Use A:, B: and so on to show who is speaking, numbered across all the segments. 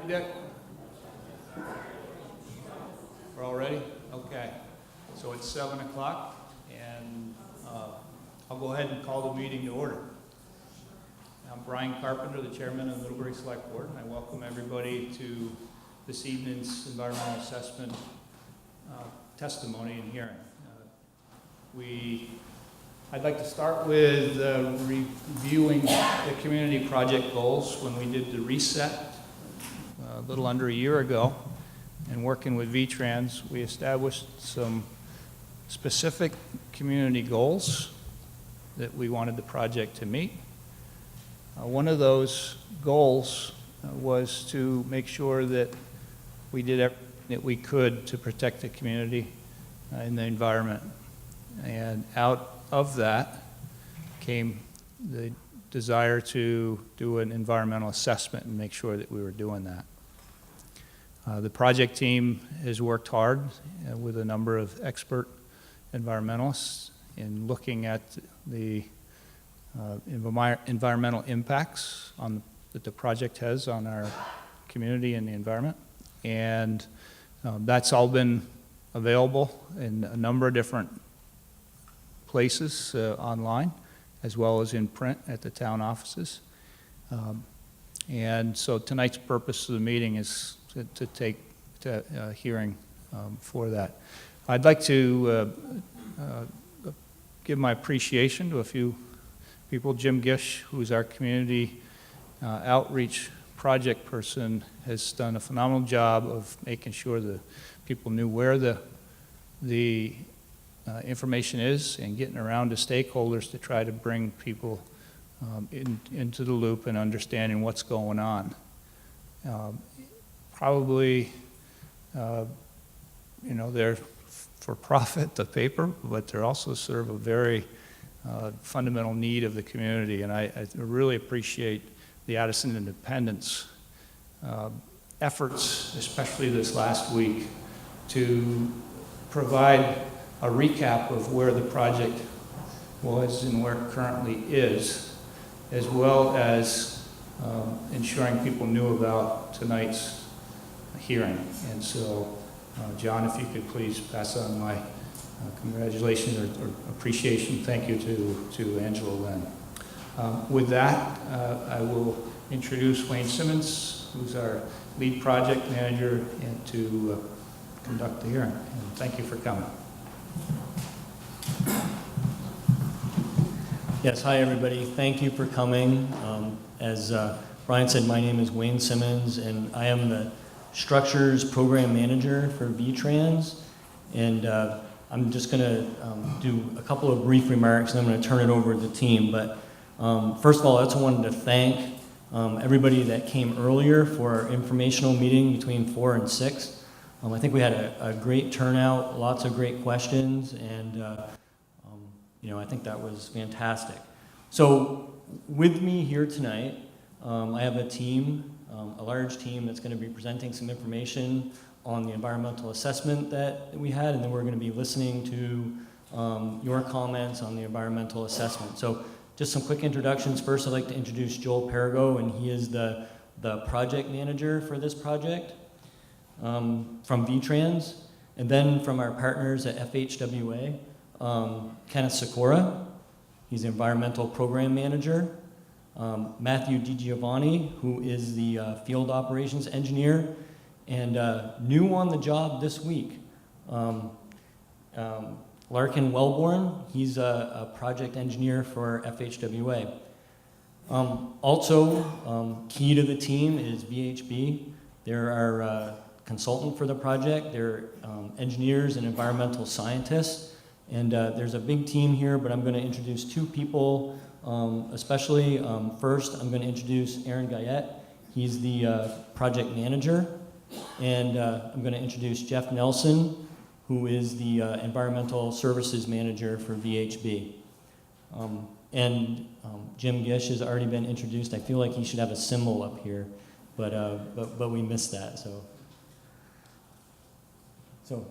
A: Dick? We're all ready? Okay. So it's 7 o'clock, and I'll go ahead and call the meeting to order. I'm Brian Carpenter, the chairman of the Middlebury Select Board, and I welcome everybody to this evening's environmental assessment testimony and hearing. I'd like to start with reviewing the community project goals. When we did the reset a little under a year ago, and working with VTrans, we established some specific community goals that we wanted the project to meet. One of those goals was to make sure that we did everything that we could to protect the community and the environment. And out of that came the desire to do an environmental assessment and make sure that we were doing that. The project team has worked hard with a number of expert environmentalists in looking at the environmental impacts that the project has on our community and the environment. And that's all been available in a number of different places online, as well as in print at the town offices. And so tonight's purpose of the meeting is to take a hearing for that. I'd like to give my appreciation to a few people. Jim Gish, who's our community outreach project person, has done a phenomenal job of making sure that people knew where the information is and getting around to stakeholders to try to bring people into the loop and understanding what's going on. Probably, they're for profit, the paper, but they also serve a very fundamental need of the community. And I really appreciate the Addison Independent's efforts, especially this last week, to provide a recap of where the project was and where it currently is, as well as ensuring people knew about tonight's hearing. And so, John, if you could please pass on my congratulations or appreciation. Thank you to Angela Lynn. With that, I will introduce Wayne Simmons, who's our lead project manager, and to conduct the hearing. And thank you for coming.
B: Yes, hi everybody. Thank you for coming. As Brian said, my name is Wayne Simmons, and I am the Structures Program Manager for VTrans. And I'm just going to do a couple of brief remarks, and I'm going to turn it over to the team. But first of all, I also wanted to thank everybody that came earlier for our informational meeting between 4 and 6. I think we had a great turnout, lots of great questions, and I think that was fantastic. So with me here tonight, I have a team, a large team that's going to be presenting some information on the environmental assessment that we had, and then we're going to be listening to your comments on the environmental assessment. So just some quick introductions. First, I'd like to introduce Joel Perigo, and he is the project manager for this project from VTrans. And then from our partners at FHWA, Kenneth Sikora, he's the environmental program manager. Matthew DiGiovanni, who is the field operations engineer, and new on the job this week, Larkin Wellborn, he's a project engineer for FHWA. Also, key to the team is VHB. They're our consultant for the project. They're engineers and environmental scientists. And there's a big team here, but I'm going to introduce two people, especially. First, I'm going to introduce Aaron Guyette. He's the project manager. And I'm going to introduce Jeff Nelson, who is the environmental services manager for VHB. Jim Gish has already been introduced. I feel like he should have a symbol up here, but we missed that. So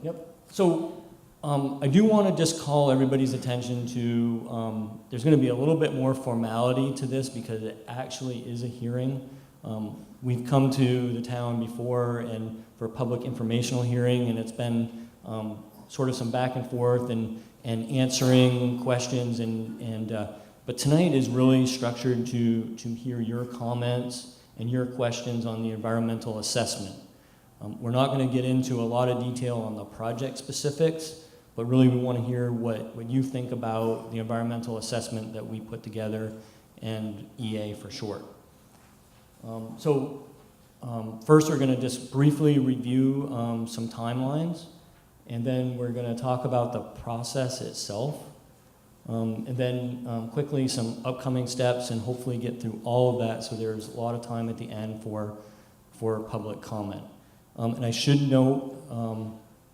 B: yep. So I do want to just call everybody's attention to, there's going to be a little bit more formality to this because it actually is a hearing. we've come to the town before and for a public informational hearing, and it's been sort of some back and forth and answering questions, but tonight is really structured to hear your comments and your questions on the environmental assessment. We're not going to get into a lot of detail on the project specifics, but really we want to hear what you think about the environmental assessment that we put together, and EA for short. First we're going to just briefly review some timelines, and then we're going to talk about the process itself, and then quickly some upcoming steps, and hopefully get through all of that so there's a lot of time at the end for public comment. And I should note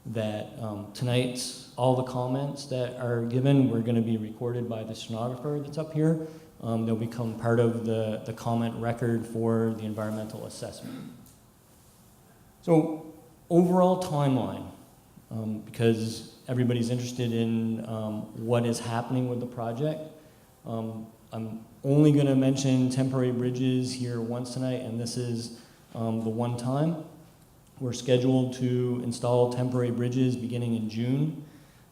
B: that tonight's, all the comments that are given, we're going to be recorded by the stenographer that's up here. They'll become part of the comment record for the environmental assessment. So overall timeline, because everybody's interested in what is happening with the project. I'm only going to mention temporary bridges here once tonight, and this is the one time. We're scheduled to install temporary bridges beginning in June,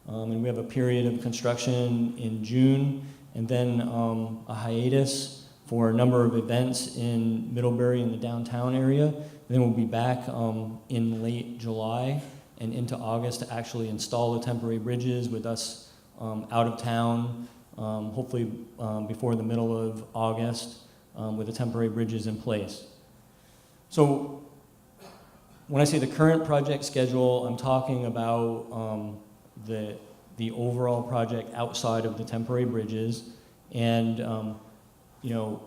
B: and we have a period of construction in June, and then a hiatus for a number of events in Middlebury in the downtown area. And then we'll be back in late July and into August to actually install the temporary bridges with us out of town, hopefully before the middle of August, with the temporary bridges in place. So when I say the current project schedule, I'm talking about the overall project outside of the temporary bridges, and you know,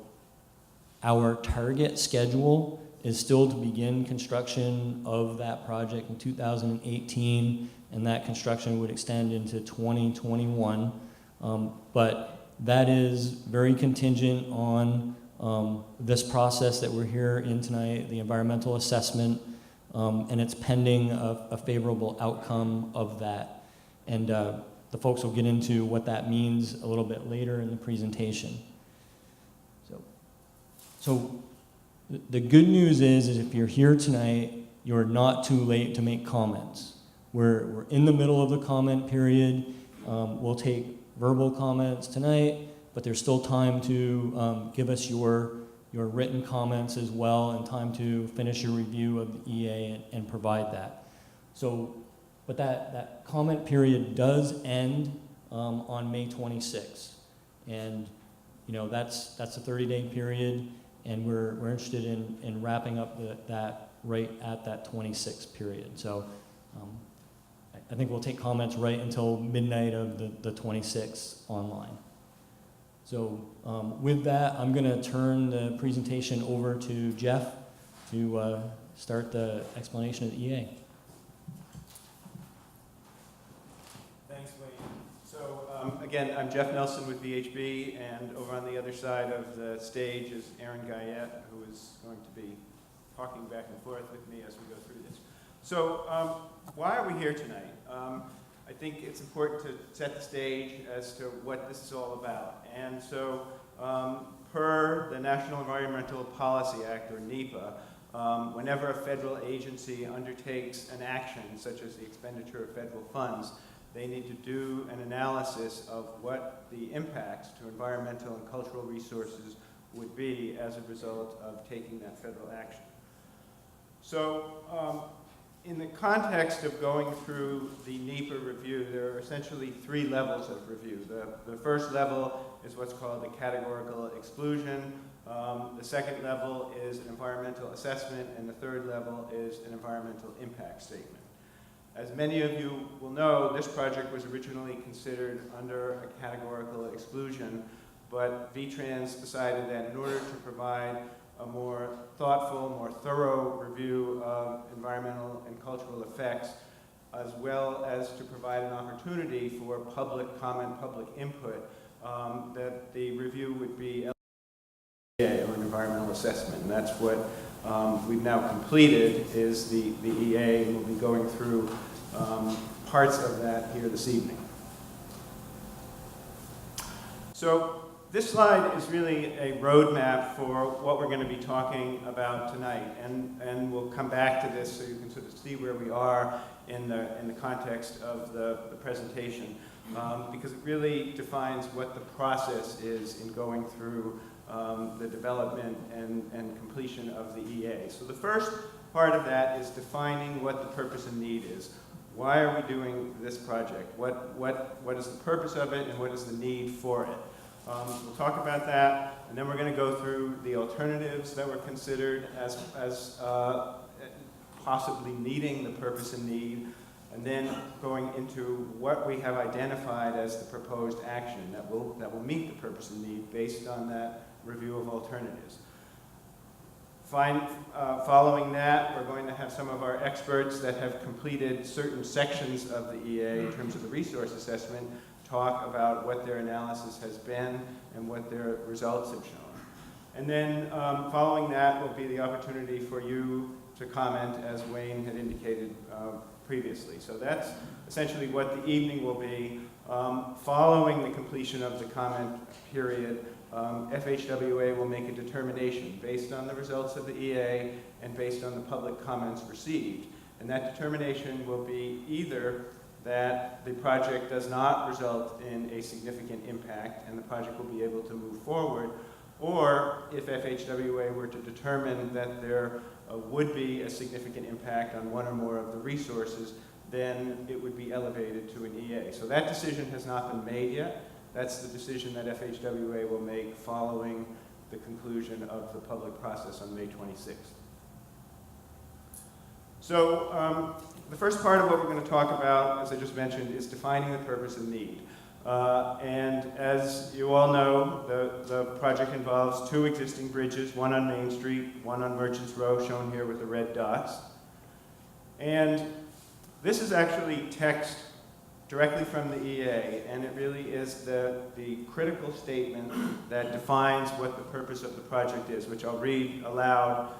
B: our target schedule is still to begin construction of that project in 2018, and that construction would extend into 2021. But that is very contingent on this process that we're here in tonight, the environmental assessment, and it's pending a favorable outcome of that. And the folks will get into what that means a little bit later in the presentation. So the good news is if you're here tonight, you're not too late to make comments. We're in the middle of the comment period. We'll take verbal comments tonight, but there's still time to give us your written comments as well, and time to finish your review of the EA and provide that. So, but that comment period does end on May 26th. And you know, that's a 30-day period, and we're interested in wrapping up that right at that 26th period. So I think we'll take comments right until midnight of the 26th online. So with that, I'm going to turn the presentation over to Jeff to start the explanation of the EA.
C: Thanks, Wayne. So again, I'm Jeff Nelson with VHB, and over on the other side of the stage is Aaron Guyette, who is going to be talking back and forth with me as we go through this. So why are we here tonight? I think it's important to set the stage as to what this is all about. And so per the National Environmental Policy Act, or NEPA, whenever a federal agency undertakes an action, such as the expenditure of federal funds, they need to do an analysis of what the impacts to environmental and cultural resources would be as a result of taking that federal action. So in the context of going through the NEPA review, there are essentially three levels of review. The first level is what's called the categorical exclusion. The second level is an environmental assessment, and the third level is an environmental impact statement. As many of you will know, this project was originally considered under a categorical exclusion, but V-Trans decided that in order to provide a more thoughtful, more thorough review of environmental and cultural effects, as well as to provide an opportunity for public comment, public input, that the review would be or an environmental assessment. And that's what we've now completed, is the EA, and we'll be going through parts of that here this evening. So This slide is really a roadmap for what we're going to be talking about tonight, and we'll come back to this so you can sort of see where we are in the context of the presentation, because it really defines what the process is in going through the development and completion of the EA. So the first part of that is defining what the purpose and need is. Why are we doing this project? What is the purpose of it, and what is the need for it? We'll talk about that, and then we're going to go through the alternatives that were considered as possibly meeting the purpose and need, and then going into what we have identified as the proposed action that will meet the purpose and need based on that review of alternatives. Following that, we're going to have some of our experts that have completed certain sections of the EA in terms of the resource assessment talk about what their analysis has been and what their results have shown. And then following that will be the opportunity for you to comment, as Wayne had indicated previously. So that's essentially what the evening will be. Following the completion of the comment period, FHWA will make a determination based on the results of the EA and based on the public comments received. And that determination will be either that the project does not result in a significant impact and the project will be able to move forward, or if FHWA were to determine that there would be a significant impact on one or more of the resources, then it would be elevated to an EA. So that decision has not been made yet. That's the decision that FHWA will make following the conclusion of the public process on May 26th. So the first part of what we're going to talk about, as I just mentioned, is defining the purpose and need. And as you all know, the project involves two existing bridges, one on Main Street, one on Merchants Row, shown here with the red dots. And this is actually text directly from the EA, and it really is the critical statement that defines what the purpose of the project is, which I'll read aloud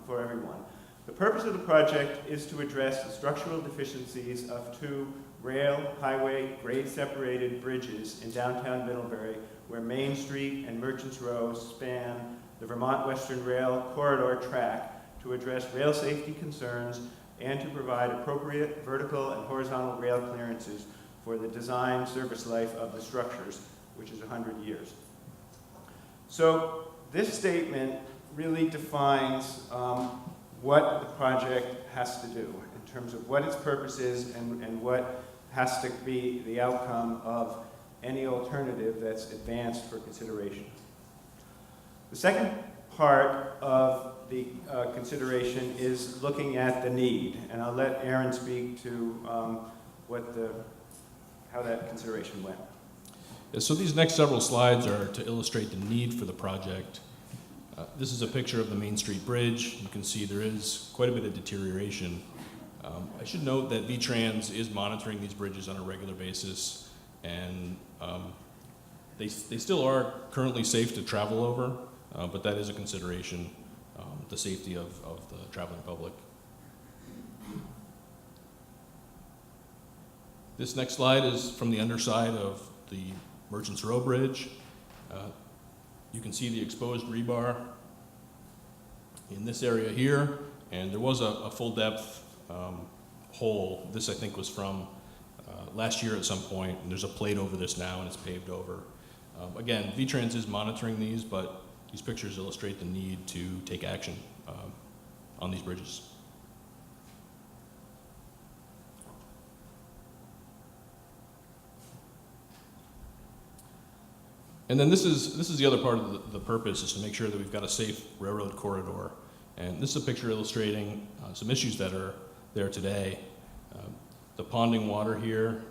C: for everyone. The purpose of the project is to address the structural deficiencies of two rail, highway, grade-separated bridges in downtown Middlebury, where Main Street and Merchants Row span the Vermont Western Rail corridor track to address rail safety concerns and to provide appropriate vertical and horizontal rail clearances for the design service life of the structures, which is 100 years. So this statement really defines what the project has to do in terms of what its purpose is and what has to be the outcome of any alternative that's advanced for consideration. The second part of the consideration is looking at the need, and I'll let Aaron speak to how that consideration went.
D: Yeah, so these next several slides are to illustrate the need for the project. This is a picture of the Main Street Bridge. You can see there is quite a bit of deterioration. I should note that VTrans is monitoring these bridges on a regular basis, and they still are currently safe to travel over, but that is a consideration, the safety of the traveling public. This next slide is from the underside of the Merchants Row Bridge. You can see the exposed rebar in this area here, and there was a full depth hole. This, I think, was from last year at some point, and there's a plate over this now, and it's paved over. Again, VTrans is monitoring these, but these pictures illustrate the need to take action on these bridges. And then this is the other part of the purpose, is to make sure that we've got a safe railroad corridor. And this is a picture illustrating some issues that are there today. The ponding water here,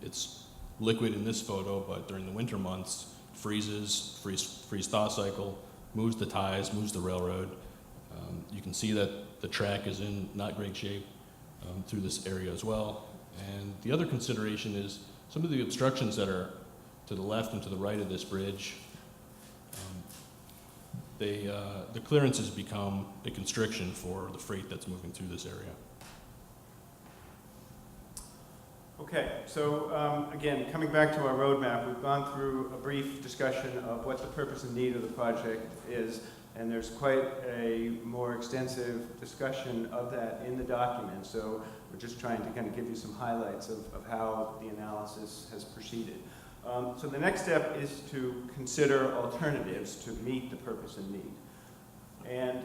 D: it's liquid in this photo, but during the winter months, freezes, freeze-thaw cycle, moves the ties, moves the railroad. You can see that the track is in not great shape through this area as well. And the other consideration is some of the obstructions that are to the left and to the right of this bridge. The clearance has become a constriction for the freight that's moving through this area.
C: Okay, so again, coming back to our roadmap, we've gone through a brief discussion of what the purpose and need of the project is, and there's quite a more extensive discussion of that in the document. So we're just trying to kind of give you some highlights of how the analysis has proceeded. So the next step is to consider alternatives to meet the purpose and need. And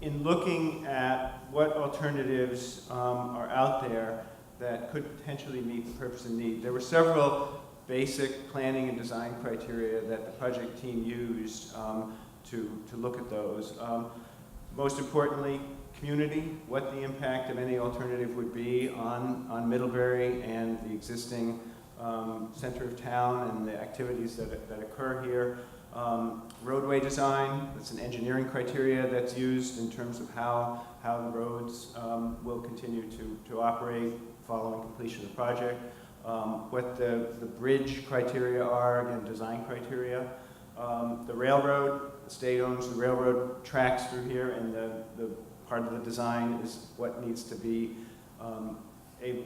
C: in looking at what alternatives are out there that could potentially meet the purpose and need, there were several basic planning and design criteria that the project team used to look at those. Most importantly, community, what the impact of any alternative would be on Middlebury and the existing center of town and the activities that occur here. Roadway design, that's an engineering criteria that's used in terms of how the roads will continue to operate following completion of the project. What the bridge criteria are, again, design criteria. The railroad, the state owns the railroad tracks through here, and the part of the design is what needs to be,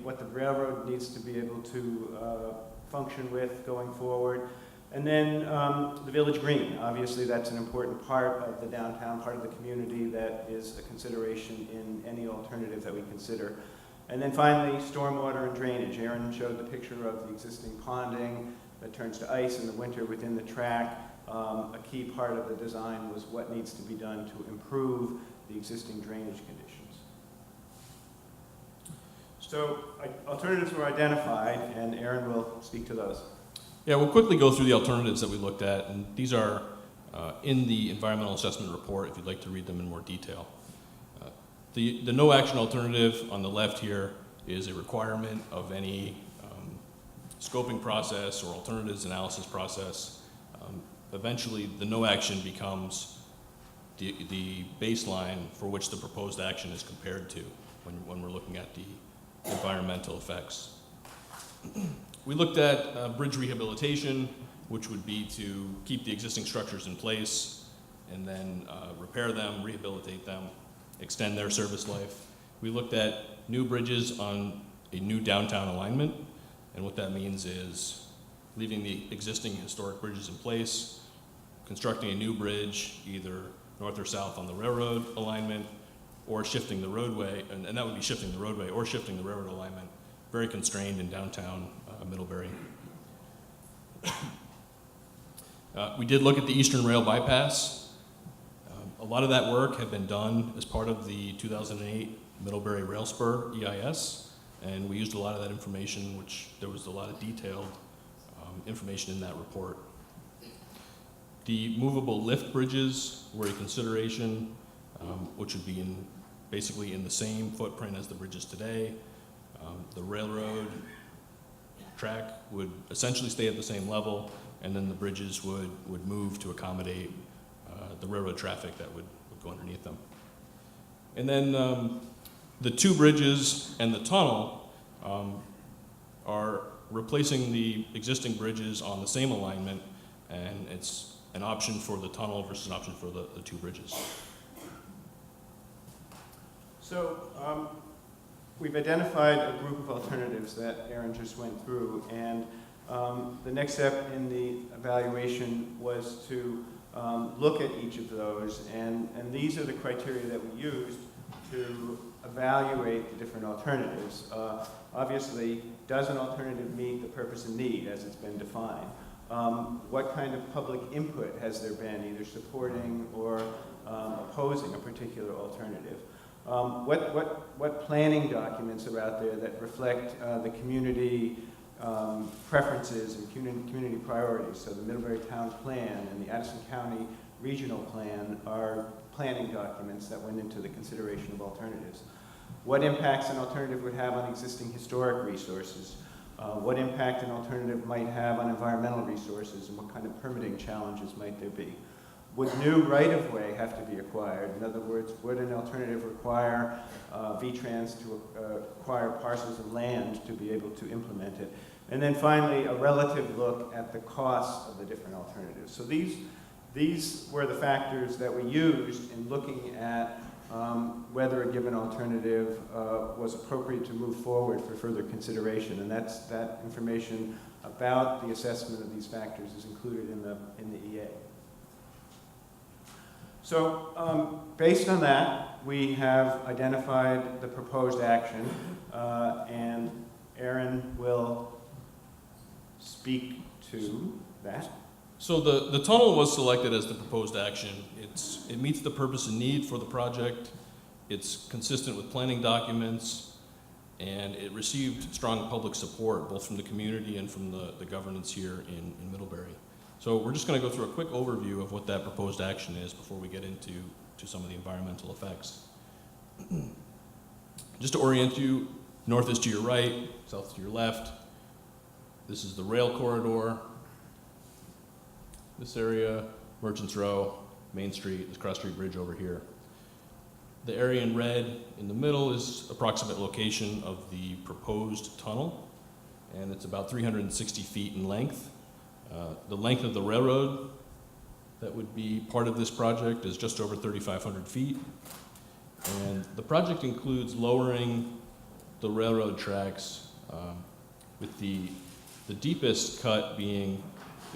C: what the railroad needs to be able to function with going forward. And then the village green, obviously that's an important part of the downtown, part of the community that is a consideration in any alternative that we consider. And then finally, stormwater and drainage. Aaron showed the picture of the existing ponding that turns to ice in the winter within the track. A key part of the design was what needs to be done to improve the existing drainage conditions. So alternatives were identified, and Aaron will speak to those.
D: Yeah, we'll quickly go through the alternatives that we looked at, and these are in the environmental assessment report if you'd like to read them in more detail. The no action alternative on the left here is a requirement of any scoping process or alternatives analysis process. Eventually, the no action becomes the baseline for which the proposed action is compared to when we're looking at the environmental effects. We looked at bridge rehabilitation, which would be to keep the existing structures in place and then repair them, rehabilitate them, extend their service life. We looked at new bridges on a new downtown alignment, and what that means is leaving the existing historic bridges in place, constructing a new bridge either north or south on the railroad alignment, or shifting the roadway, and that would be shifting the roadway or shifting the railroad alignment, very constrained in downtown Middlebury. We did look at the Eastern Rail Bypass. A lot of that work had been done as part of the 2008 Middlebury Rail Spur EIS, and we used a lot of that information, which there was a lot of detailed information in that report. The movable lift bridges were a consideration, which would be basically in the same footprint as the bridges today. The railroad track would essentially stay at the same level, and then the bridges would move to accommodate the railroad traffic that would go underneath them. And then the two bridges and the tunnel are replacing the existing bridges on the same alignment, and it's an option for the tunnel versus an option for the two bridges.
C: So we've identified a group of alternatives that Aaron just went through, and the next step in the evaluation was to look at each of those, and these are the criteria that we used to evaluate the different alternatives. Obviously, does an alternative meet the purpose and need as it's been defined? What kind of public input has there been, either supporting or opposing a particular alternative? What planning documents are out there that reflect the community preferences and community priorities? So the Middlebury Town Plan and the Addison County Regional Plan are planning documents that went into the consideration of alternatives. What impacts an alternative would have on existing historic resources? What impact an alternative might have on environmental resources, and what kind of permitting challenges might there be? Would new right-of-way have to be acquired? In other words, would an alternative require VTrans to acquire parcels of land to be able to implement it? And then finally, a relative look at the costs of the different alternatives. So these were the factors that we used in looking at whether a given alternative was appropriate to move forward for further consideration. And that information about the assessment of these factors is included in the EA. So based on that, we have identified the proposed action, and Aaron will speak to that.
D: So the tunnel was selected as the proposed action. It meets the purpose and need for the project. It's consistent with planning documents, and it received strong public support, both from the community and from the governance here in Middlebury. So we're just going to go through a quick overview of what that proposed action is before we get into some of the environmental effects. Just to orient you, north is to your right, south to your left. This is the rail corridor. This area, Merchants Row, Main Street, this Cross Street Bridge over here. The area in red in the middle is approximate location of the proposed tunnel, and it's about 360 feet in length. The length of the railroad that would be part of this project is just over 3,500 feet. And the project includes lowering the railroad tracks with the deepest cut being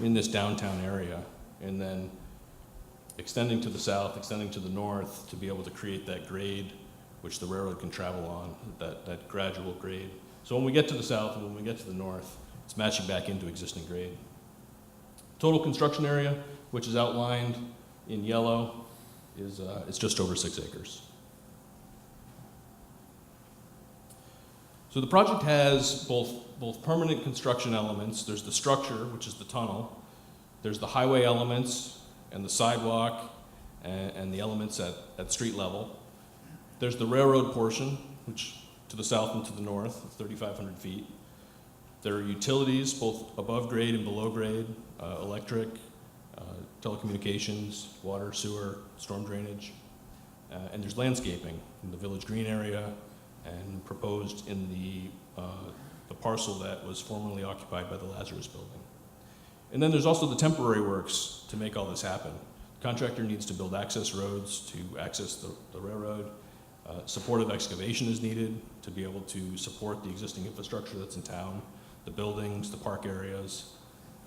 D: in this downtown area, and then extending to the south, extending to the north to be able to create that grade which the railroad can travel on, that gradual grade. So when we get to the south and when we get to the north, it's matching back into existing grade. Total construction area, which is outlined in yellow, is just over 6 acres. So the project has both permanent construction elements. There's the structure, which is the tunnel. There's the highway elements and the sidewalk and the elements at street level. There's the railroad portion, which to the south and to the north, 3,500 feet. There are utilities, both above grade and below grade, electric, telecommunications, water, sewer, storm drainage. And there's landscaping in the village green area and proposed in the parcel that was formerly occupied by the Lazarus Building. And then there's also the temporary works to make all this happen. The contractor needs to build access roads to access the railroad. Supportive excavation is needed to be able to support the existing infrastructure that's in town, the buildings, the park areas,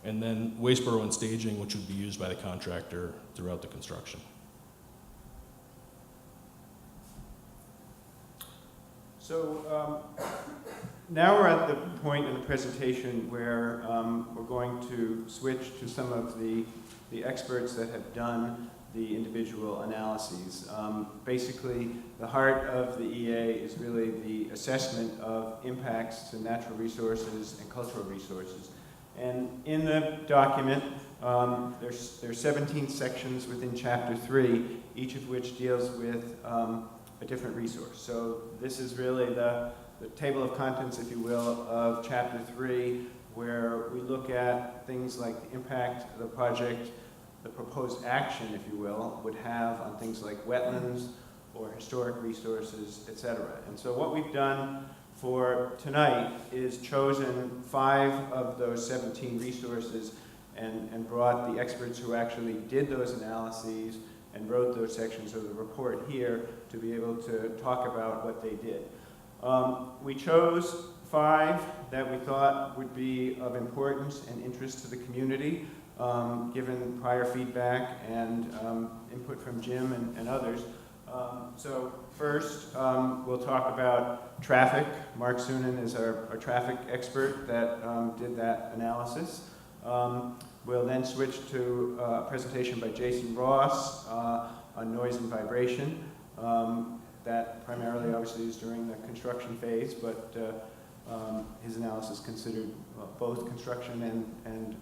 D: and then waste burrow and staging, which would be used by the contractor throughout the construction.
C: So now we're at the point in the presentation where we're going to switch to some of the experts that have done the individual analyses. Basically, the heart of the EA is really the assessment of impacts to natural resources and cultural resources. And in the document, there's 17 sections within Chapter 3, each of which deals with a different resource. So this is really the table of contents, if you will, of Chapter 3, where we look at things like the impact the project, the proposed action, if you will, would have on things like wetlands or historic resources, etc. And so what we've done for tonight is chosen 5 of those 17 resources and brought the experts who actually did those analyses and wrote those sections of the report here to be able to talk about what they did. We chose 5 that we thought would be of importance and interest to the community, given prior feedback and input from Jim and others. So first, we'll talk about traffic. Mark Sunan is our traffic expert that did that analysis. We'll then switch to a presentation by Jason Ross on noise and vibration. That primarily, obviously, is during the construction phase, but his analysis considered both construction and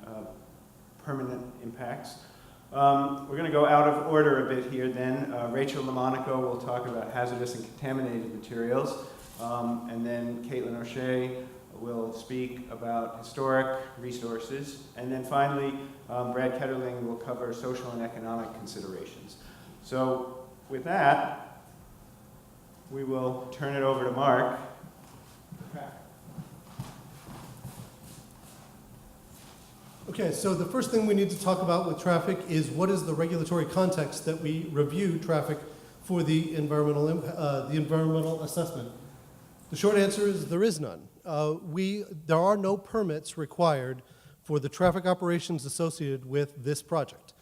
C: permanent impacts. We're going to go out of order a bit here then. Rachel Lamonaco will talk about hazardous and contaminated materials, and then Caitlin O'Shea will speak about historic resources, and then finally Brad Ketterling will cover social and economic considerations. So with that, we will turn it over to Mark.
E: Okay, so the first thing we need to talk about with traffic is what is the regulatory context that we review traffic for the environmental assessment? The short answer is there is none. There are no permits required for the traffic operations associated with this project.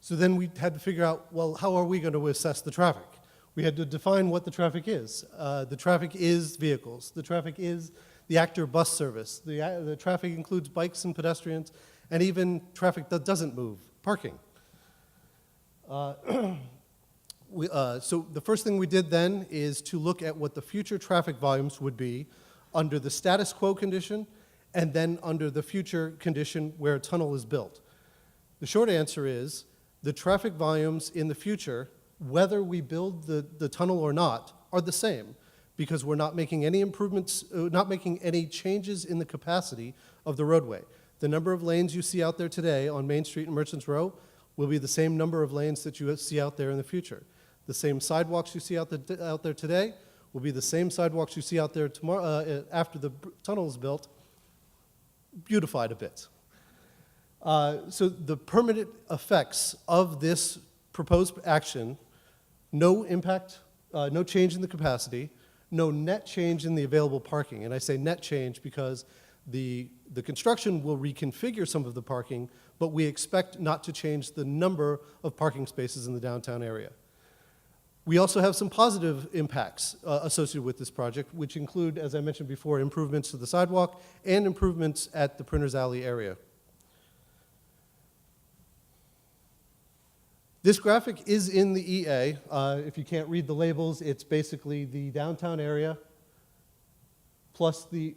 E: So then we had to figure out, well, how are we going to assess the traffic? We had to define what the traffic is. The traffic is vehicles. The traffic is the actor bus service. The traffic includes bikes and pedestrians, and even traffic that doesn't move, parking. So the first thing we did then is to look at what the future traffic volumes would be under the status quo condition and then under the future condition where a tunnel is built. The short answer is the traffic volumes in the future, whether we build the tunnel or not, are the same because we're not making any improvements, not making any changes in the capacity of the roadway. The number of lanes you see out there today on Main Street and Merchants Row will be the same number of lanes that you see out there in the future. The same sidewalks you see out there today will be the same sidewalks you see out there tomorrow after the tunnel is built, beautified a bit. So the permanent effects of this proposed action, no impact, no change in the capacity, no net change in the available parking. And I say net change because the construction will reconfigure some of the parking, but we expect not to change the number of parking spaces in the downtown area. We also have some positive impacts associated with this project, which include, as I mentioned before, improvements to the sidewalk and improvements at the Printers Alley area. This graphic is in the EA. If you can't read the labels, it's basically the downtown area plus the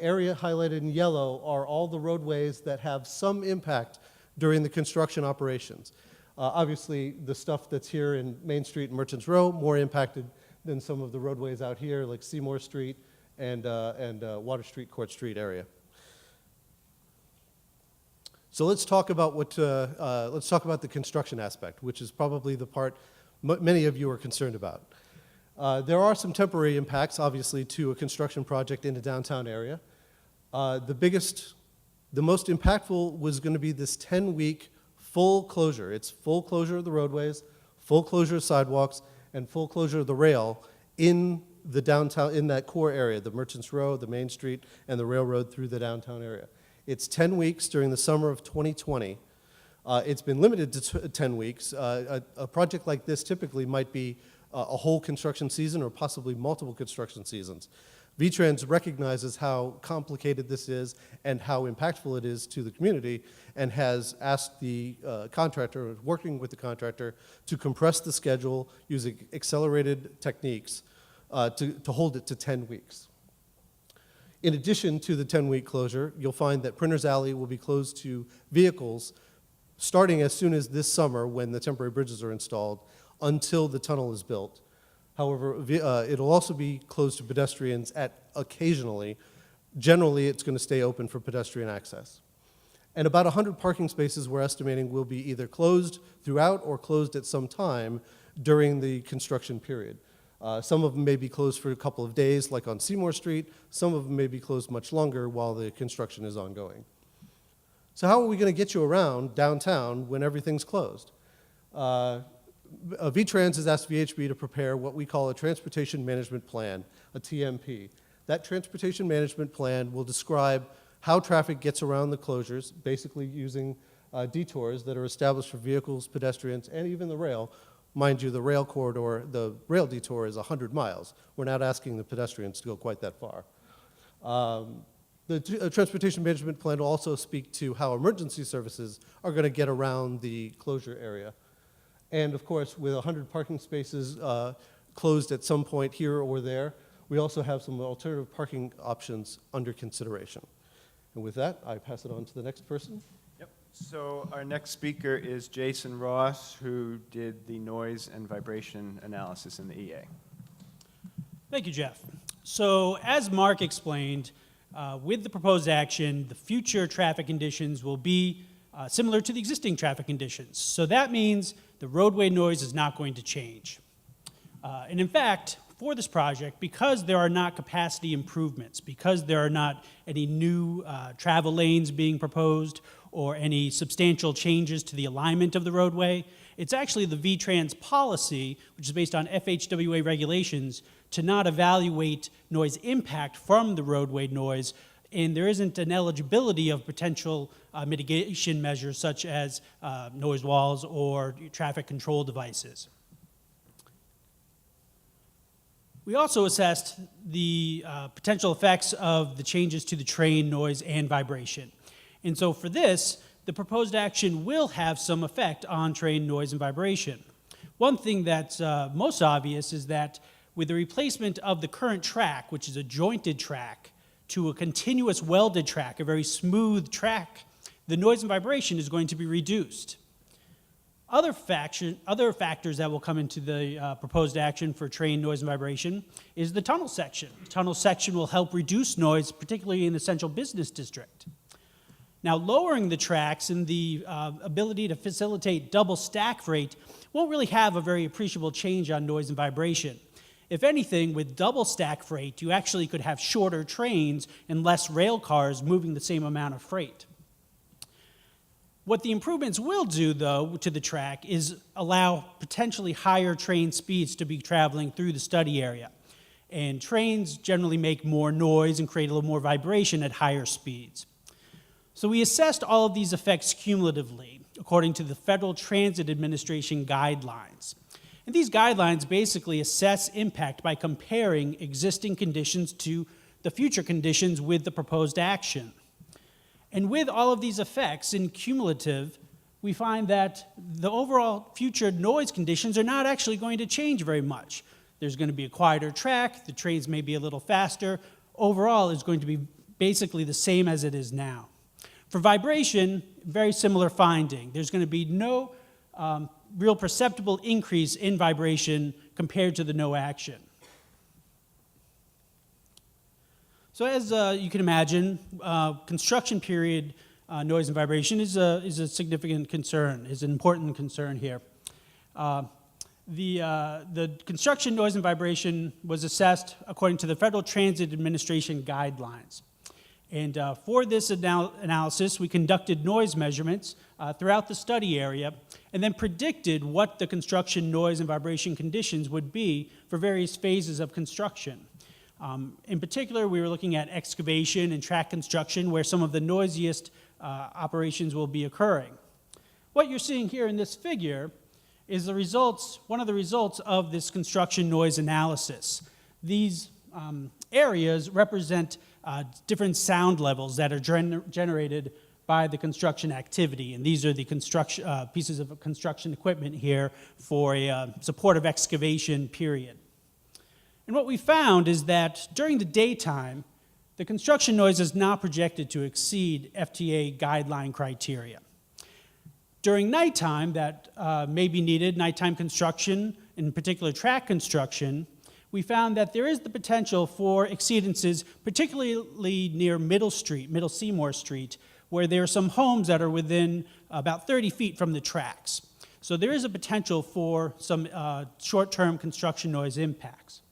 E: area highlighted in yellow are all the roadways that have some impact during the construction operations. Obviously, the stuff that's here in Main Street and Merchants Row, more impacted than some of the roadways out here, like Seymour Street and Water Street, Court Street area. So let's talk about the construction aspect, which is probably the part many of you are concerned about. There are some temporary impacts, obviously, to a construction project in a downtown area. The most impactful was going to be this 10-week full closure. It's full closure of the roadways, full closure of sidewalks, and full closure of the rail in the downtown, in that core area, the Merchants Row, the Main Street, and the railroad through the downtown area. It's 10 weeks during the summer of 2020. It's been limited to 10 weeks. A project like this typically might be a whole construction season or possibly multiple construction seasons. VTrans recognizes how complicated this is and how impactful it is to the community and has asked the contractor, working with the contractor, to compress the schedule using accelerated techniques to hold it to 10 weeks. In addition to the 10-week closure, you'll find that Printers Alley will be closed to vehicles starting as soon as this summer when the temporary bridges are installed until the tunnel is built. However, it'll also be closed to pedestrians occasionally. Generally, it's going to stay open for pedestrian access. And about 100 parking spaces we're estimating will be either closed throughout or closed at some time during the construction period. Some of them may be closed for a couple of days, like on Seymour Street. Some of them may be closed much longer while the construction is ongoing. So how are we going to get you around downtown when everything's closed? VTrans has asked VHB to prepare what we call a Transportation Management Plan, a TMP. That Transportation Management Plan will describe how traffic gets around the closures, basically using detours that are established for vehicles, pedestrians, and even the rail. Mind you, the rail corridor, the rail detour is 100 miles. We're not asking the pedestrians to go quite that far. The Transportation Management Plan will also speak to how emergency services are going to get around the closure area. And of course, with 100 parking spaces closed at some point here or there, we also have some alternative parking options under consideration. And with that, I pass it on to the next person.
C: Yep. So our next speaker is Jason Ross, who did the noise and vibration analysis in the EA.
F: Thank you, Jeff. So as Mark explained, with the proposed action, the future traffic conditions will be similar to the existing traffic conditions. So that means the roadway noise is not going to change. And in fact, for this project, because there are not capacity improvements, because there are not any new travel lanes being proposed or any substantial changes to the alignment of the roadway, it's actually the V-Trans policy, which is based on FHWA regulations, to not evaluate noise impact from the roadway noise, and there isn't an eligibility of potential mitigation measures such as noise walls or traffic control devices. We also assessed the potential effects of the changes to the train noise and vibration. And so for this, the proposed action will have some effect on train noise and vibration. One thing that's most obvious is that with the replacement of the current track, which is a jointed track, to a continuous welded track, a very smooth track, the noise and vibration is going to be reduced. Other factors that will come into the proposed action for train noise and vibration is the tunnel section. The tunnel section will help reduce noise, particularly in the central business district. Now, lowering the tracks and the ability to facilitate double stack freight won't really have a very appreciable change on noise and vibration. If anything, with double stack freight, you actually could have shorter trains and less rail cars moving the same amount of freight. What the improvements will do, though, to the track is allow potentially higher train speeds to be traveling through the study area. And trains generally make more noise and create a little more vibration at higher speeds. So we assessed all of these effects cumulatively, according to the Federal Transit Administration guidelines. And these guidelines basically assess impact by comparing existing conditions to the future conditions with the proposed action. And with all of these effects in cumulative, we find that the overall future noise conditions are not actually going to change very much. There's going to be a quieter track, the trains may be a little faster. Overall, it's going to be basically the same as it is now. For vibration, very similar finding. There's going to be no real perceptible increase in vibration compared to the no action. So as you can imagine, construction period noise and vibration is a significant concern, is an important concern here. The construction noise and vibration was assessed according to the Federal Transit Administration guidelines. And for this analysis, we conducted noise measurements throughout the study area and then predicted what the construction noise and vibration conditions would be for various phases of construction. In particular, we were looking at excavation and track construction, where some of the noisiest operations will be occurring. What you're seeing here in this figure is one of the results of this construction noise analysis. These areas represent different sound levels that are generated by the construction activity, and these are the pieces of construction equipment here for a supportive excavation period. And what we found is that during the daytime, the construction noise is not projected to exceed FTA guideline criteria. During nighttime, that may be needed, nighttime construction, in particular track construction, we found that there is the potential for exceedances, particularly near Middle Seymour Street, where there are some homes that are within about 30 feet from the tracks. So there is a potential for some short-term construction noise impacts.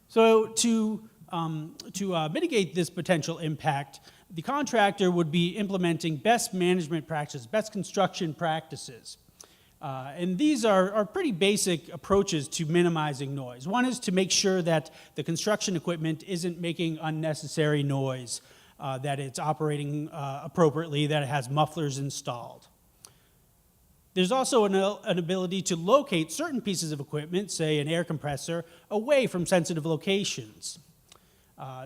F: So to mitigate this potential impact, the contractor would be implementing best management practices, best construction practices. And these are pretty basic approaches to minimizing noise. One is to make sure that the construction equipment isn't making unnecessary noise, that it's operating appropriately, that it has mufflers installed. There's also an ability to locate certain pieces of equipment, say an air compressor, away from sensitive locations.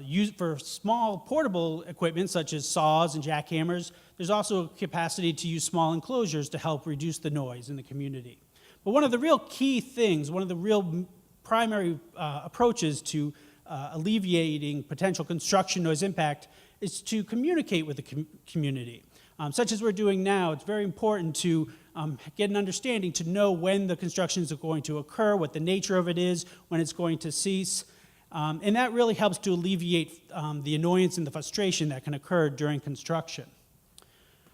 F: Used for small portable equipment such as saws and jackhammers, there's also a capacity to use small enclosures to help reduce the noise in the community. But one of the real key things, one of the real primary approaches to alleviating potential construction noise impact is to communicate with the community. Such as we're doing now, it's very important to get an understanding, to know when the constructions are going to occur, what the nature of it is, when it's going to cease. And that really helps to alleviate the annoyance and the frustration that can occur during construction.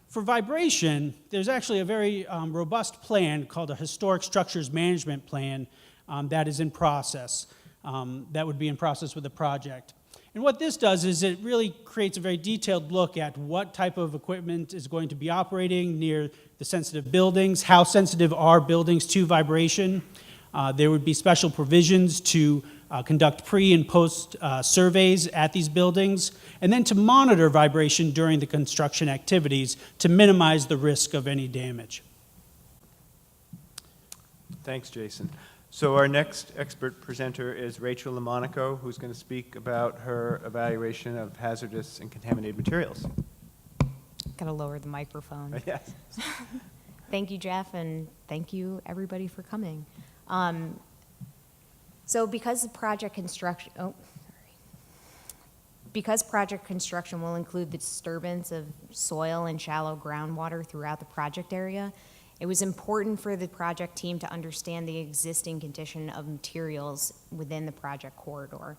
F: For vibration, there's actually a very robust plan called a Historic Structures Management Plan that is in process, that would be in process with the project. And what this does is it really creates a very detailed look at what type of equipment is going to be operating near the sensitive buildings, how sensitive are buildings to vibration. There would be special provisions to conduct pre and post surveys at these buildings, and then to monitor vibration during the construction activities to minimize the risk of any damage.
C: Thanks, Jason. So our next expert presenter is Rachel LaMonaco, who's going to speak about her evaluation of hazardous and contaminated materials.
G: Gotta lower the microphone.
C: Yes.
G: Thank you, Jeff, and thank you, everybody, for coming. So because the project construction, because project construction will include the disturbance of soil and shallow groundwater throughout the project area, it was important for the project team to understand the existing condition of materials within the project corridor.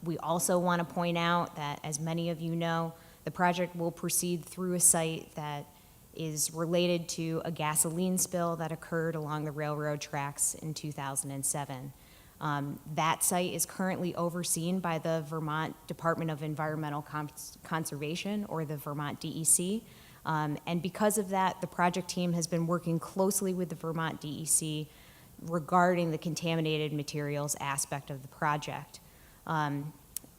G: We also want to point out that, as many of you know, the project will proceed through a site that is related to a gasoline spill that occurred along the railroad tracks in 2007. That site is currently overseen by the Vermont Department of Environmental Conservation, or the Vermont DEC. And because of that, the project team has been working closely with the Vermont DEC regarding the contaminated materials aspect of the project.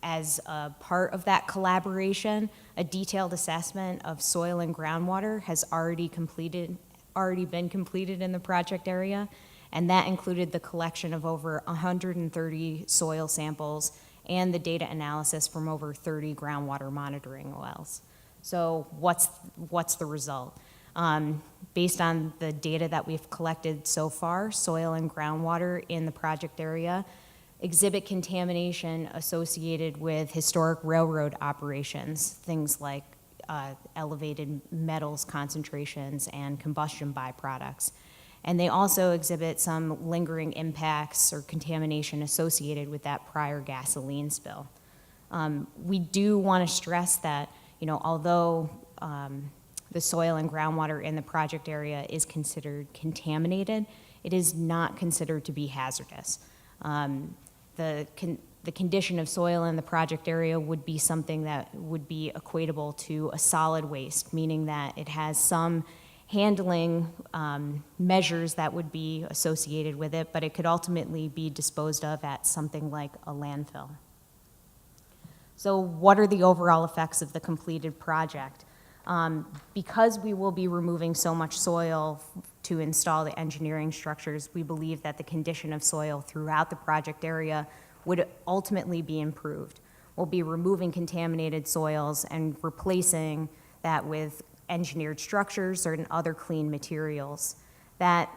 G: As a part of that collaboration, a detailed assessment of soil and groundwater has already been completed in the project area, and that included the collection of over 130 soil samples and the data analysis from over 30 groundwater monitoring wells. So what's the result? Based on the data that we've collected so far, soil and groundwater in the project area exhibit contamination associated with historic railroad operations, things like elevated metals concentrations and combustion byproducts. And they also exhibit some lingering impacts or contamination associated with that prior gasoline spill. We do want to stress that, although the soil and groundwater in the project area is considered contaminated, it is not considered to be hazardous. The condition of soil in the project area would be something that would be equatable to a solid waste, meaning that it has some handling measures that would be associated with it, but it could ultimately be disposed of at something like a landfill. So what are the overall effects of the completed project? Because we will be removing so much soil to install the engineering structures, we believe that the condition of soil throughout the project area would ultimately be improved. We'll be removing contaminated soils and replacing that with engineered structures or other clean materials. That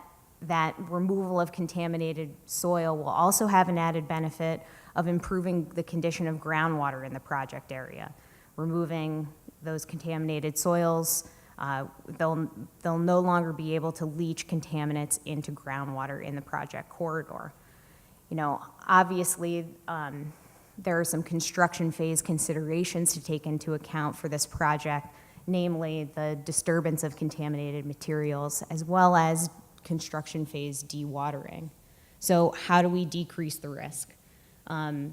G: removal of contaminated soil will also have an added benefit of improving the condition of groundwater in the project area. Removing those contaminated soils, they'll no longer be able to leach contaminants into groundwater in the project corridor. Obviously, there are some construction phase considerations to take into account for this project, namely the disturbance of contaminated materials, as well as construction phase dewatering. So how do we decrease the risk? The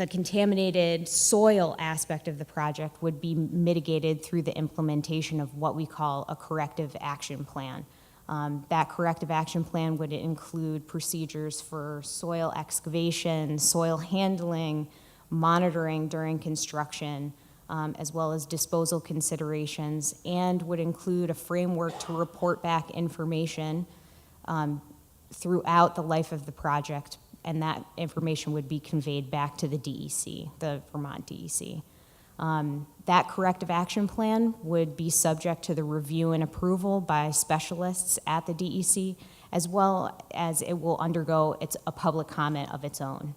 G: contaminated soil aspect of the project would be mitigated through the implementation of what we call a corrective action plan. That corrective action plan would include procedures for soil excavation, soil handling, monitoring during construction, as well as disposal considerations, and would include a framework to report back information throughout the life of the project, and that information would be conveyed back to the DEC, the Vermont DEC. That corrective action plan would be subject to the review and approval by specialists at the DEC, as well as it will undergo a public comment of its own.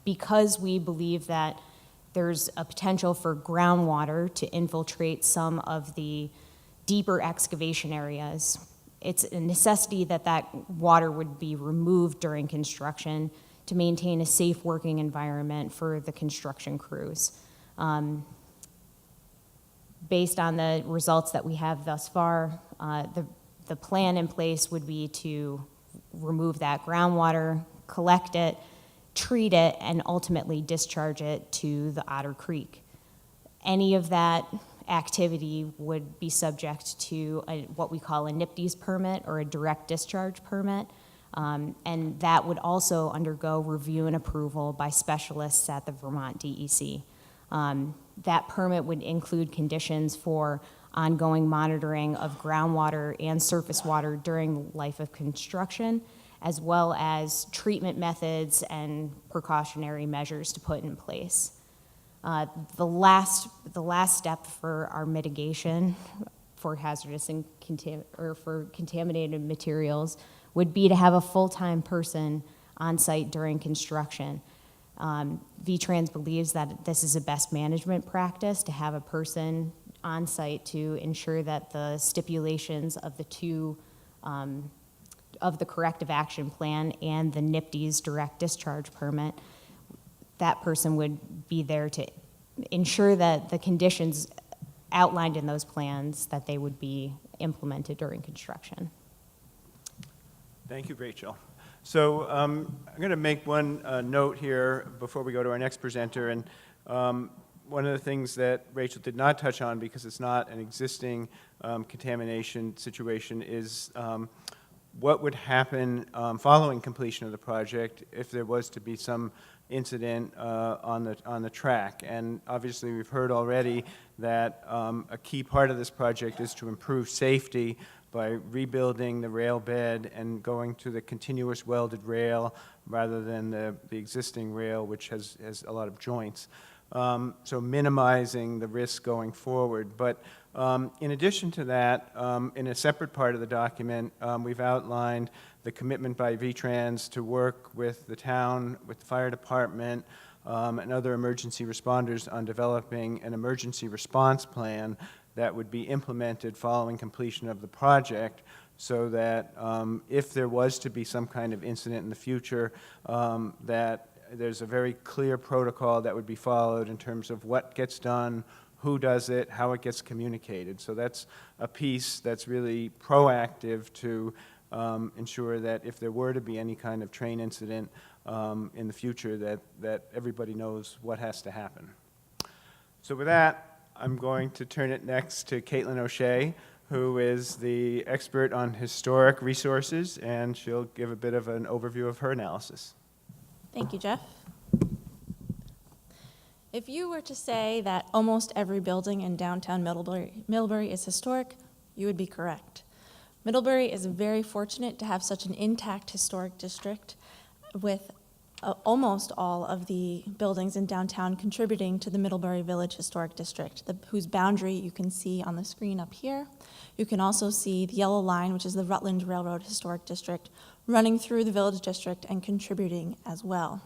G: Because we believe that there's a potential for groundwater to infiltrate some of the deeper excavation areas, it's a necessity that that water would be removed during construction to maintain a safe working environment for the construction crews. Based on the results that we have thus far, The plan in place would be to remove that groundwater, collect it, treat it, and ultimately discharge it to the Otter Creek. Any of that activity would be subject to what we call a NIPDES permit, or a direct discharge permit, and that would also undergo review and approval by specialists at the Vermont DEC. That permit would include conditions for ongoing monitoring of groundwater and surface water during the life of construction, as well as treatment methods and precautionary measures to put in place. The last step for our mitigation for hazardous and for contaminated materials would be to have a full-time person on site during construction. VTrans believes that this is a best management practice, to have a person on site to ensure that the stipulations of the corrective action plan and the NIPDES direct discharge permit, that person would be there to ensure that the conditions outlined in those plans, that they would be implemented during construction.
C: Thank you, Rachel. So I'm going to make one note here before we go to our next presenter. And one of the things that Rachel did not touch on, because it's not an existing contamination situation, is what would happen following completion of the project if there was to be some incident on the track. And obviously we've heard already that a key part of this project is to improve safety by rebuilding the rail bed and going to the continuous welded rail rather than the existing rail, which has a lot of joints. So minimizing the risk going forward. But in addition to that, in a separate part of the document, we've outlined the commitment by VTrans to work with the town, with the fire department, and other emergency responders on developing an emergency response plan that would be implemented following completion of the project, so that if there was to be some kind of incident in the future, that there's a very clear protocol that would be followed in terms of what gets done, who does it, how it gets communicated. So that's a piece that's really proactive to ensure that if there were to be any kind of train incident in the future, that everybody knows what has to happen. So with that, I'm going to turn it next to Caitlin O'Shea, who is the expert on historic resources, and she'll give a bit of an overview of her analysis.
H: Thank you, Jeff. If you were to say that almost every building in downtown Middlebury is historic, you would be correct. Middlebury is very fortunate to have such an intact historic district, with almost all of the buildings in downtown contributing to the Middlebury Village Historic District, whose boundary you can see on the screen up here. You can also see the yellow line, which is the Rutland Railroad Historic District, running through the Village District and contributing as well.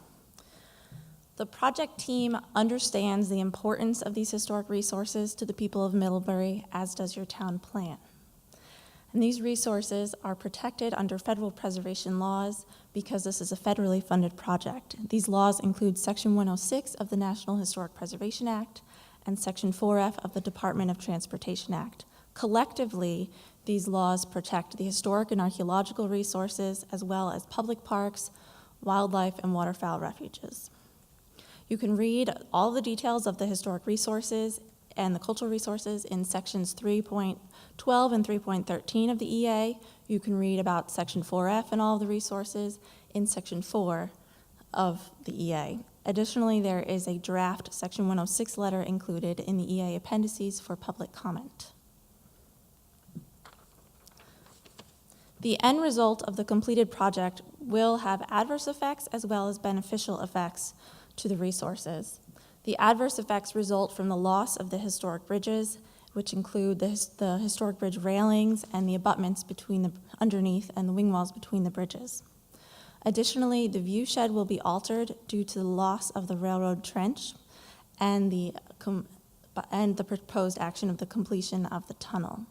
H: The project team understands the importance of these historic resources to the people of Middlebury, as does your town plan. And these resources are protected under federal preservation laws because this is a federally funded project. These laws include Section 106 of the National Historic Preservation Act and Section 4F of the Department of Transportation Act. Collectively, these laws protect the historic and archaeological resources, as well as public parks, wildlife, and waterfowl refuges. You can read all the details of the historic resources and the cultural resources in sections 3.12 and 3.13 of the EA. You can read about section 4F and all of the resources in section 4 of the EA. Additionally, there is a draft section 106 letter included in the EA appendices for public comment. The end result of the completed project will have adverse effects as well as beneficial effects to the resources. The adverse effects result from the loss of the historic bridges, which include the historic bridge railings and the abutments underneath and the wing walls between the bridges. Additionally, the view shed will be altered due to the loss of the railroad trench and the proposed action of the completion of the tunnel.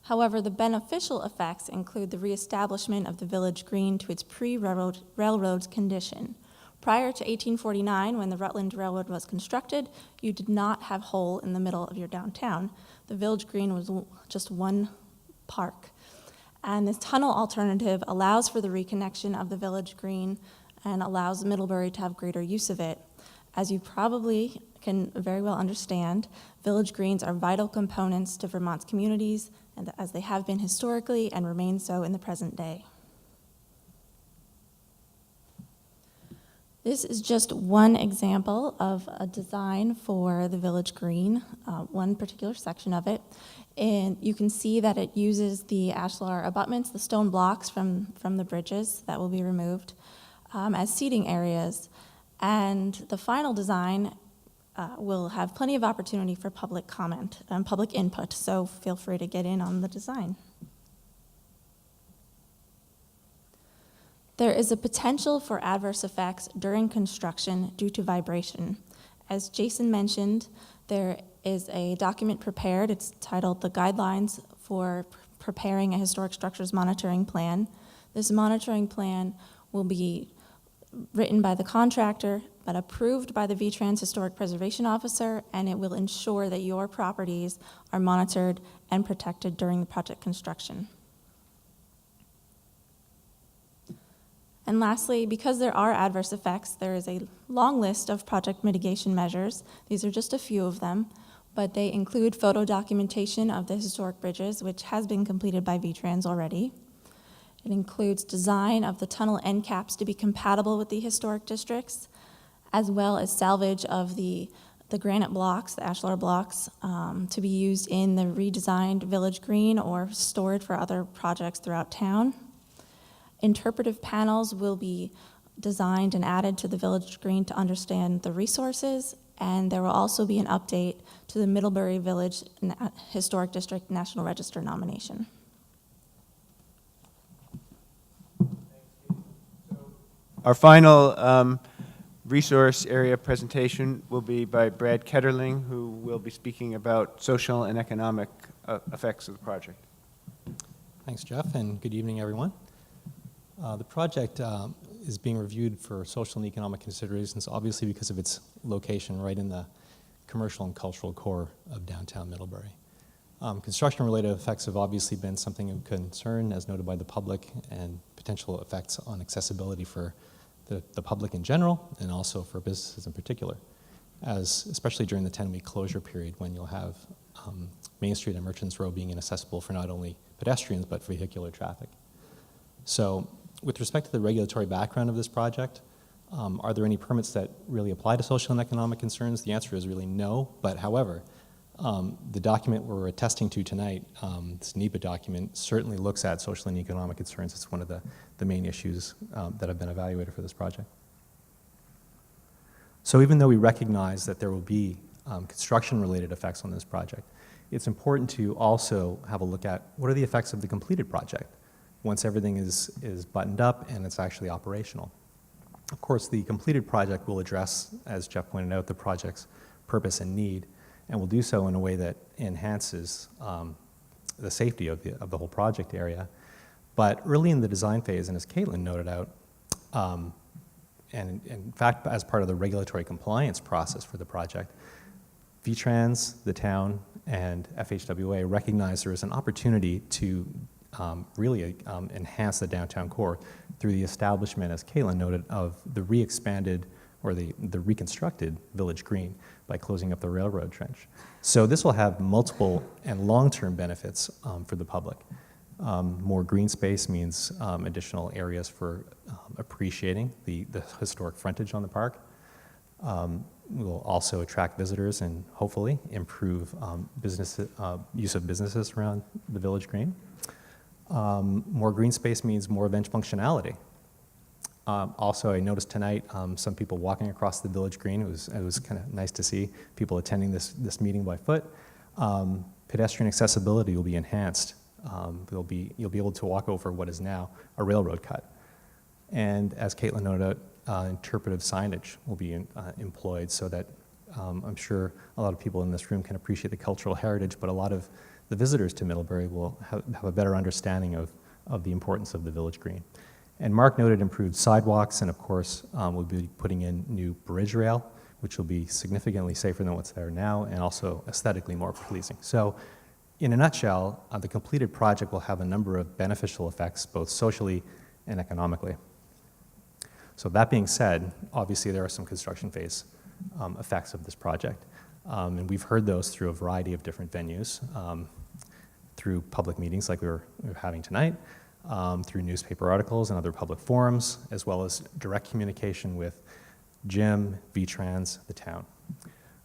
H: However, the beneficial effects include the reestablishment of the village green to its pre-railroad condition. Prior to 1849, when the Rutland Railroad was constructed, you did not have Hull in the middle of your downtown. The village green was just one park. And this tunnel alternative allows for the reconnection of the village green and allows Middlebury to have greater use of it. As you probably can very well understand, village greens are vital components to Vermont's communities, and as they have been historically and remain so in the present day. This is just one example of a design for the village green, one particular section of it. And you can see that it uses the ashlar abutments, the stone blocks from the bridges that will be removed, as seating areas. And the final design will have plenty of opportunity for public comment and public input, so feel free to get in on the design. There is a potential for adverse effects during construction due to vibration. As Jason mentioned, there is a document prepared. It's titled The Guidelines for Preparing a Historic Structures Monitoring Plan. This monitoring plan will be written by the contractor, but approved by the VTrans Historic Preservation Officer, and it will ensure that your properties are monitored and protected during the project construction. And lastly, because there are adverse effects, there is a long list of project mitigation measures. These are just a few of them, but they include photo documentation of the historic bridges, which has been completed by VTrans already. It includes design of the tunnel end caps to be compatible with the historic districts, as well as salvage of the granite blocks, the ashlar blocks, to be used in the redesigned village green or stored for other projects throughout town. Interpretive panels will be designed and added to the village green to understand the resources, and there will also be an update to the Middlebury Village Historic District National Register nomination.
C: Our final resource area presentation will be by Brad Ketterling, who will be speaking about social and economic effects of the project.
I: Thanks, Jeff, and good evening, everyone. The project is being reviewed for social and economic considerations, obviously because of its location right in the commercial and cultural core of downtown Middlebury. Construction-related effects have obviously been something of concern, as noted by the public, and potential effects on accessibility for the public in general, and also for businesses in particular, especially during the 10-week closure period when you'll have Main Street and Merchants Row being inaccessible for not only pedestrians, but vehicular traffic. So, with respect to the regulatory background of this project, are there any permits that really apply to social and economic concerns? The answer is really no, but however, the document we're attesting to tonight, this NEPA document, certainly looks at social and economic concerns. It's one of the main issues that have been evaluated for this project. So even though we recognize that there will be construction-related effects on this project, it's important to also have a look at what are the effects of the completed project once everything is buttoned up and it's actually operational. Of course, the completed project will address, as Jeff pointed out, the project's purpose and need, and will do so in a way that enhances the safety of the whole project area. But early in the design phase, and as Caitlin noted out, and in fact, as part of the regulatory compliance process for the project, VTrans, the town, and FHWA recognize there is an opportunity to really enhance the downtown core through the establishment, as Caitlin noted, of the re-expanded or the reconstructed Village Green by closing up the railroad trench. So this will have multiple and long-term benefits for the public. More green space means additional areas for appreciating the historic frontage on the park. Will also attract visitors and hopefully improve use of businesses around the Village Green. More green space means more event functionality. Also, I noticed tonight some people walking across the Village Green. It was kind of nice to see people attending this meeting by foot. Pedestrian accessibility will be enhanced. You'll be able to walk over what is now a railroad cut. And as Caitlin noted, interpretive signage will be employed so that I'm sure a lot of people in this room can appreciate the cultural heritage, but a lot of the visitors to Middlebury will have a better understanding of the importance of the Village Green. And Mark noted improved sidewalks, and of course, we'll be putting in new bridge rail, which will be significantly safer than what's there now, and also aesthetically more pleasing. So In a nutshell, the completed project will have a number of beneficial effects, both socially and economically. So that being said, obviously there are some construction phase effects of this project. And we've heard those through a variety of different venues, through public meetings like we're having tonight, through newspaper articles and other public forums, as well as direct communication with Jim, VTrans, the town.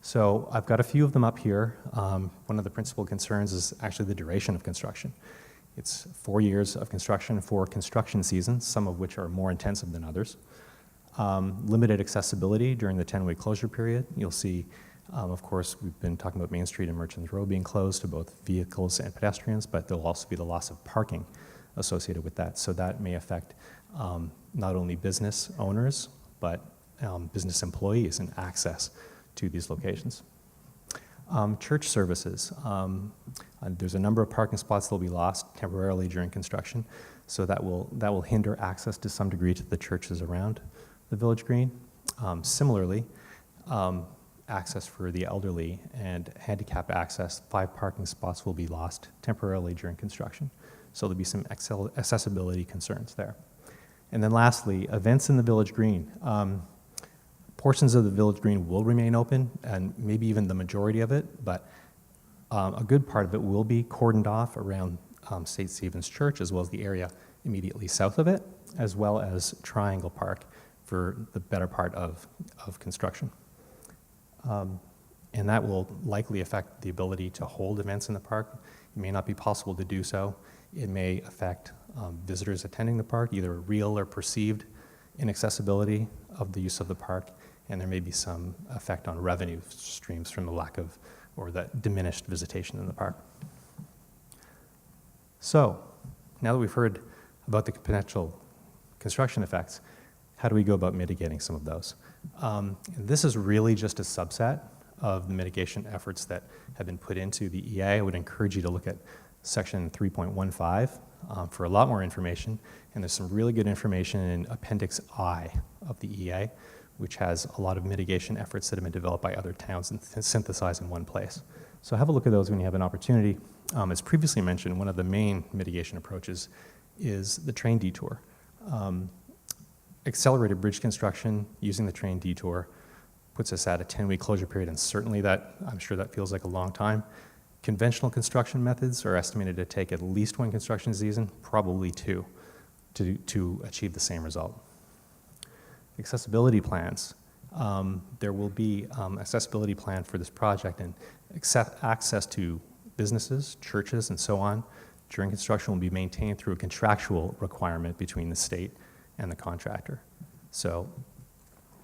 I: So I've got a few of them up here. One of the principal concerns is actually the duration of construction. It's 4 years of construction, 4 construction seasons, some of which are more intensive than others. Limited accessibility during the 10-week closure period. You'll see, of course, we've been talking about Main Street and Merchants Row being closed to both vehicles and pedestrians, but there'll also be the loss of parking associated with that. So that may affect not only business owners, but business employees and access to these locations. Church services. There's a number of parking spots that will be lost temporarily during construction, so that will hinder access to some degree to the churches around the Village Green. Similarly, access for the elderly and handicap access, 5 parking spots will be lost temporarily during construction. So there'll be some accessibility concerns there. And then lastly, events in the Village Green. Portions of the Village Green will remain open, and maybe even the majority of it, but a good part of it will be cordoned off around St. Stephen's Church, as well as the area immediately south of it, as well as Triangle Park for the better part of construction. And that will likely affect the ability to hold events in the park. It may not be possible to do so. It may affect visitors attending the park, either real or perceived inaccessibility of the use of the park, and there may be some effect on revenue streams from the lack of, or the diminished visitation in the park. So, now that we've heard about the potential construction effects, how do we go about mitigating some of those? This is really just a subset of the mitigation efforts that have been put into the EA. I would encourage you to look at section 3.15 for a lot more information, and there's some really good information in Appendix I of the EA, which has a lot of mitigation efforts that have been developed by other towns and synthesized in one place. So have a look at those when you have an opportunity. As previously mentioned, one of the main mitigation approaches is the train detour. Accelerated bridge construction using the train detour puts us at a 10-week closure period, and certainly that, I'm sure that feels like a long time. Conventional construction methods are estimated to take at least 1 construction season, probably 2, to achieve the same result. Accessibility plans. There will be accessibility plan for this project, and access to businesses, churches, and so on during construction will be maintained through a contractual requirement between the state and the contractor. So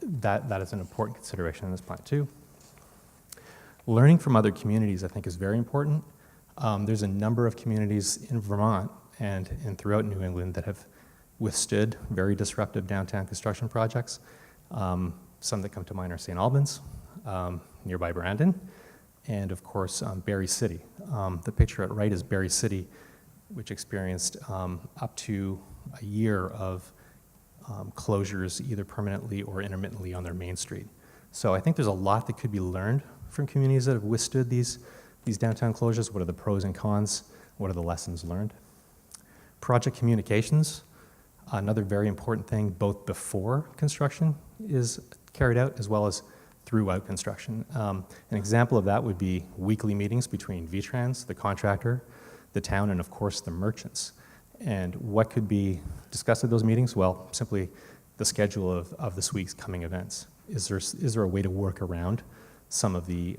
I: that is an important consideration in this plan too. Learning from other communities, I think, is very important. There's a number of communities in Vermont and throughout New England that have withstood very disruptive downtown construction projects. Some that come to mind are St. Albans, nearby Brandon, and of course Barrie City. The picture at right is Barrie City, which experienced up to a year of closures, either permanently or intermittently on their main street. So I think there's a lot that could be learned from communities that have withstood these downtown closures. What are the pros and cons? What are the lessons learned? Project communications, another very important thing, both before construction is carried out as well as throughout construction. An example of that would be weekly meetings between VTrans, the contractor, the town, and of course the merchants. And what could be discussed at those meetings? Well, simply the schedule of this week's coming events. Is there a way to work around some of the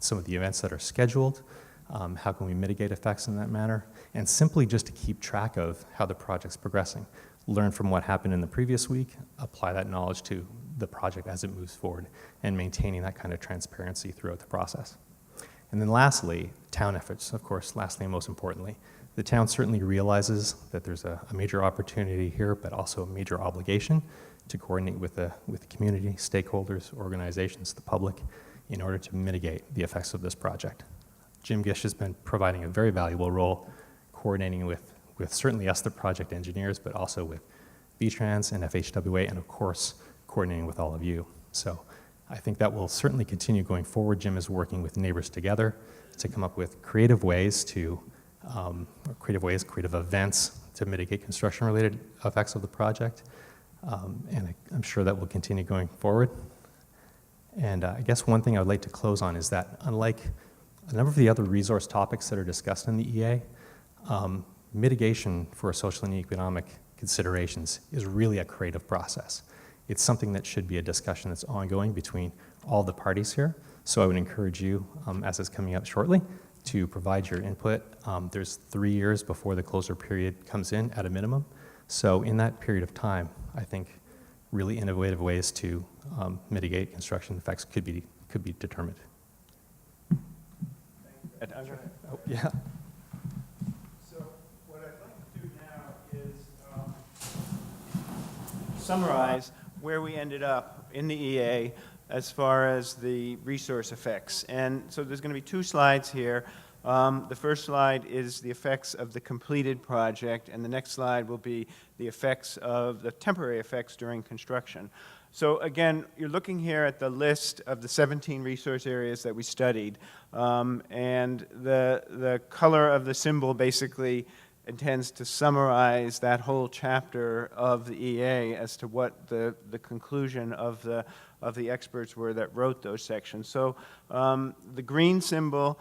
I: events that are scheduled? How can we mitigate effects in that manner? And simply just to keep track of how the project's progressing. Learn from what happened in the previous week, apply that knowledge to the project as it moves forward, and maintaining that kind of transparency throughout the process. And then lastly, town efforts, of course, lastly and most importantly. The town certainly realizes that there's a major opportunity here, but also a major obligation to coordinate with the community, stakeholders, organizations, the public, in order to mitigate the effects of this project. Jim Gish has been providing a very valuable role coordinating with certainly us, the project engineers, but also with VTrans and FHWA, and of course, coordinating with all of you. So I think that will certainly continue going forward. Jim is working with Neighbors Together, to come up with creative ways to, creative events to mitigate construction-related effects of the project. And I'm sure that will continue going forward. And I guess one thing I would like to close on is that unlike a number of the other resource topics that are discussed in the EA, mitigation for social and economic considerations is really a creative process. It's something that should be a discussion that's ongoing between all the parties here. So I would encourage you, as it's coming up shortly, to provide your input. There's 3 years before the closure period comes in at a minimum. So in that period of time, I think really innovative ways to mitigate construction effects could be determined. Oh, yeah.
C: So what I'd like to do now is summarize where we ended up in the EA as far as the resource effects. And so there's going to be 2 slides here. The first slide is the effects of the completed project, and the next slide will be the effects of the temporary effects during construction. So again, you're looking here at the list of the 17 resource areas that we studied, and the color of the symbol basically intends to summarize that whole chapter of the EA as to what the conclusion of the experts were that wrote those sections. So the green symbol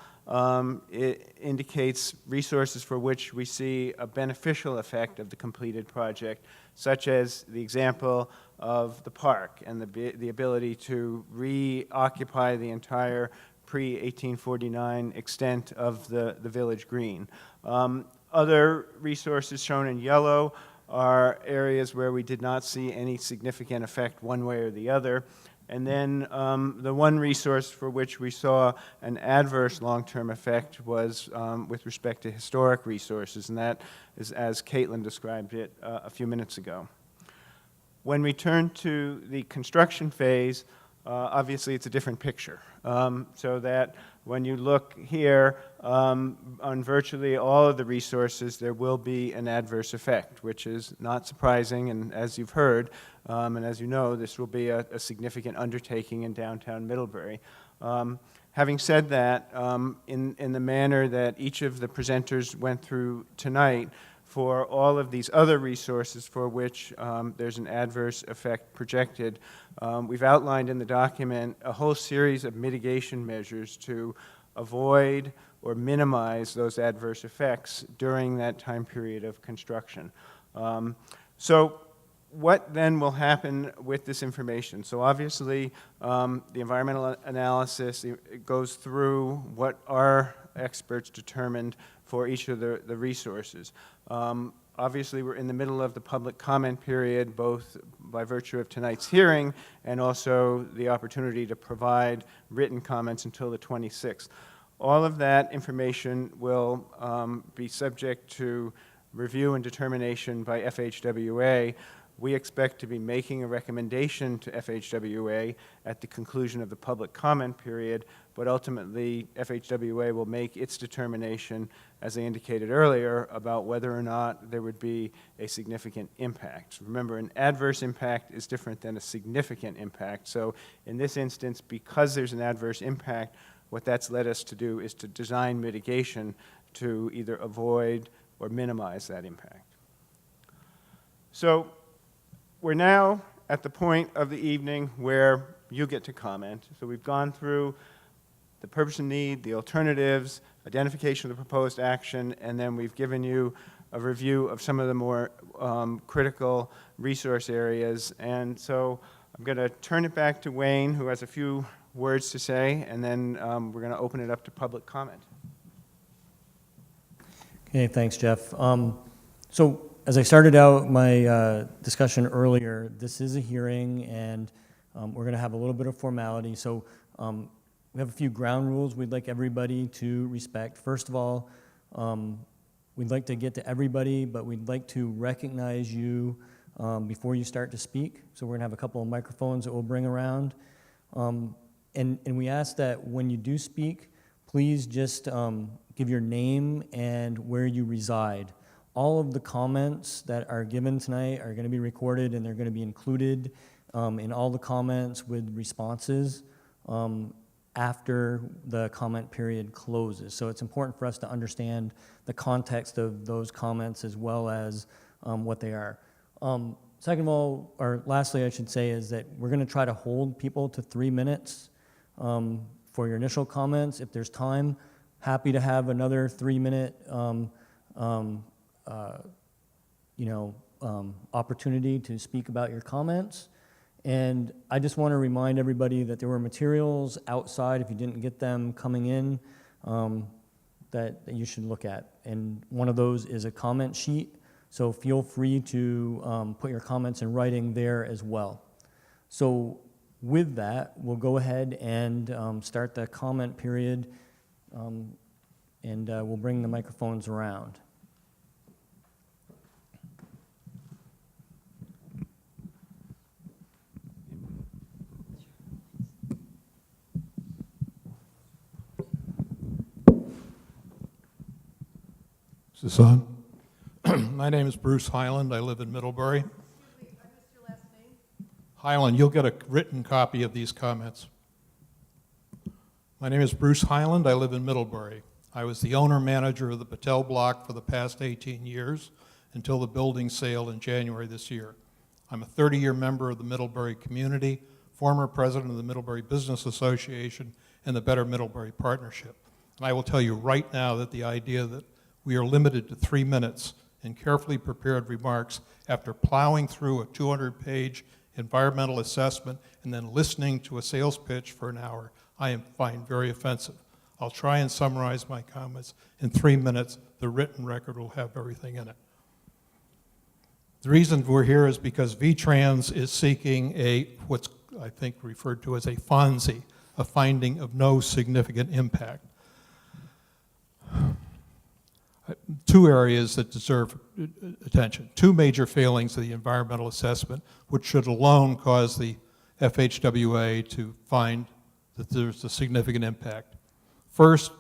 C: it indicates resources for which we see a beneficial effect of the completed project, such as the example of the park and the ability to reoccupy the entire pre-1849 extent of the village green. Other resources shown in yellow are areas where we did not see any significant effect one way or the other. And then the one resource for which we saw an adverse long-term effect was with respect to historic resources, and that is as Caitlin described it a few minutes ago. When we turn to the construction phase, obviously it's a different picture. So that when you look here on virtually all of the resources, there will be an adverse effect, which is not surprising, and as you've heard, and as you know, this will be a significant undertaking in downtown Middlebury. Having said that, in the manner that each of the presenters went through tonight, for all of these other resources for which there's an adverse effect projected, we've outlined in the document a whole series of mitigation measures to avoid or minimize those adverse effects during that time period of construction. So what then will happen with this information? So obviously, the environmental analysis it goes through what our experts determined for each of the resources. Obviously, we're in the middle of the public comment period, both by virtue of tonight's hearing and also the opportunity to provide written comments until the 26th. All of that information will be subject to review and determination by FHWA. We expect to be making a recommendation to FHWA at the conclusion of the public comment period, but ultimately FHWA will make its determination, as I indicated earlier, about whether or not there would be a significant impact. Remember, an adverse impact is different than a significant impact. So in this instance, because there's an adverse impact, what that's led us to do is to design mitigation to either avoid or minimize that impact. So we're now at the point of the evening where you get to comment. So we've gone through the purpose and need, the alternatives, identification of the proposed action, and then we've given you a review of some of the more critical resource areas. And so I'm going to turn it back to Wayne, who has a few words to say, and then we're going to open it up to public comment.
B: Okay, thanks, Jeff. So as I started out my discussion earlier, this is a hearing, and we're going to have a little bit of formality. So we have a few ground rules we'd like everybody to respect. First of all, we'd like to get to everybody, but we'd like to recognize you before you start to speak. So we're going to have a couple of microphones that we'll bring around. And we ask that when you do speak, please just give your name and where you reside. All of the comments that are given tonight are going to be recorded, and they're going to be included in all the comments with responses. after the comment period closes. So it's important for us to understand the context of those comments as well as what they are. Second of all, or lastly, I should say, is that we're going to try to hold people to 3 minutes for your initial comments. If there's time, happy to have another 3-minute opportunity to speak about your comments. And I just want to remind everybody that there were materials outside, if you didn't get them coming in, that you should look at. And one of those is a comment sheet, so feel free to put your comments in writing there as well. So with that, we'll go ahead and start the comment period, and we'll bring the microphones around.
J: Is this on? My name is Bruce Highland. I live in Middlebury.
E: Excuse me, I missed your last name.
J: Highland, you'll get a written copy of these comments. My name is Bruce Highland. I live in Middlebury. I was the owner-manager of the Patel Block for the past 18 years until the building sale in January this year. I'm a 30-year member of the Middlebury community, former president of the Middlebury Business Association and the Better Middlebury Partnership. And I will tell you right now that the idea that we are limited to 3 minutes in carefully prepared remarks after plowing through a 200-page environmental assessment and then listening to a sales pitch for an hour, I find very offensive. I'll try and summarize my comments in 3 minutes. The written record will have everything in it. The reason we're here is because VTrans is seeking what's I think referred to as a FONSI, a finding of no significant impact. Two areas that deserve attention. Two major failings of the environmental assessment, which should alone cause the FHWA to find that there's a significant impact. First,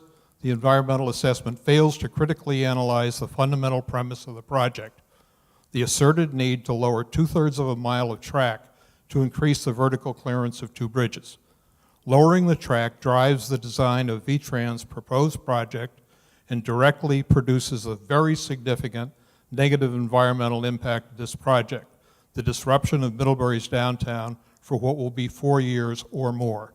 J: the environmental assessment fails to critically analyze the fundamental premise of the project, the asserted need to lower 2/3 of a mile of track to increase the vertical clearance of 2 bridges. Lowering the track drives the design of VTrans' proposed project and directly produces a very significant negative environmental impact of this project, the disruption of Middlebury's downtown for what will be 4 years or more.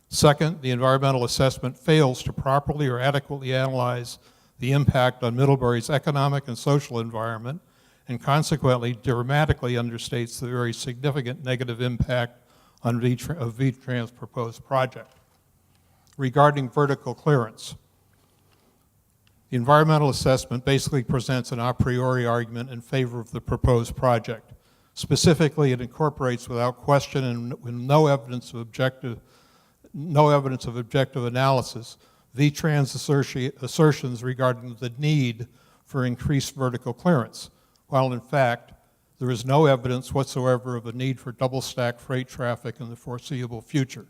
J: Second, the environmental assessment fails to properly or adequately analyze the impact on Middlebury's economic and social environment, and consequently dramatically understates the very significant negative impact of VTrans' proposed project. Regarding vertical clearance, the environmental assessment basically presents an a priori argument in favor of the proposed project. Specifically, it incorporates without question and with no evidence of objective analysis VTrans' assertions regarding the need for increased vertical clearance, while in fact there is no evidence whatsoever of a need for double-stack freight traffic in the foreseeable future.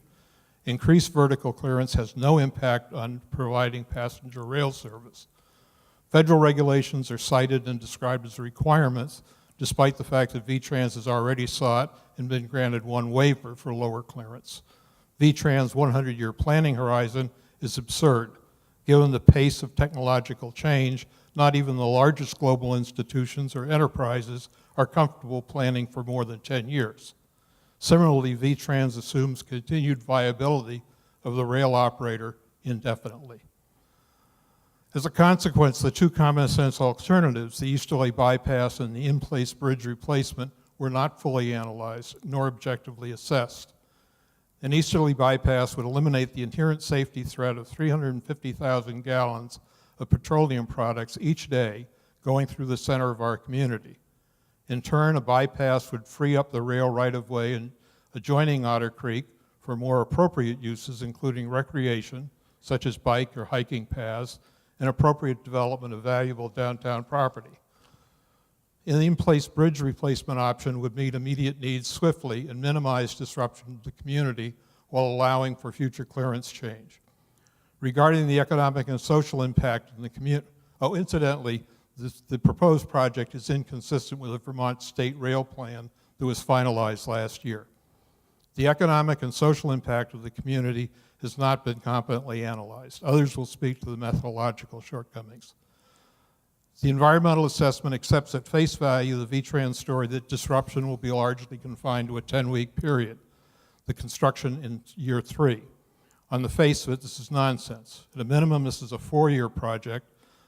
J: Increased vertical clearance has no impact on providing passenger rail service. Federal regulations are cited and described as requirements, despite the fact that VTrans has already sought and been granted 1 waiver for lower clearance. VTrans' 100-year planning horizon is absurd. Given the pace of technological change, not even the largest global institutions or enterprises are comfortable planning for more than 10 years. Similarly, VTrans assumes continued viability of the rail operator indefinitely. As a consequence, the 2 common sense alternatives, the easterly bypass and the in-place bridge replacement, were not fully analyzed nor objectively assessed. An easterly bypass would eliminate the inherent safety threat of 350,000 gallons of petroleum products each day going through the center of our community. In turn, a bypass would free up the rail right-of-way and adjoining Otter Creek for more appropriate uses, including recreation, such as bike or hiking paths, and appropriate development of valuable downtown property. An in-place bridge replacement option would meet immediate needs swiftly and minimize disruption to the community while allowing for future clearance change. Regarding the economic and social impact in the community, incidentally, the proposed project is inconsistent with the Vermont State Rail Plan that was finalized last year. The economic and social impact of the community has not been competently analyzed. Others will speak to the methodological shortcomings. The environmental assessment accepts at face value the V-Trans story that disruption will be largely confined to a 10-week period, the construction in year 3. On the face of it, this is nonsense. At a minimum, this is a 4-year project.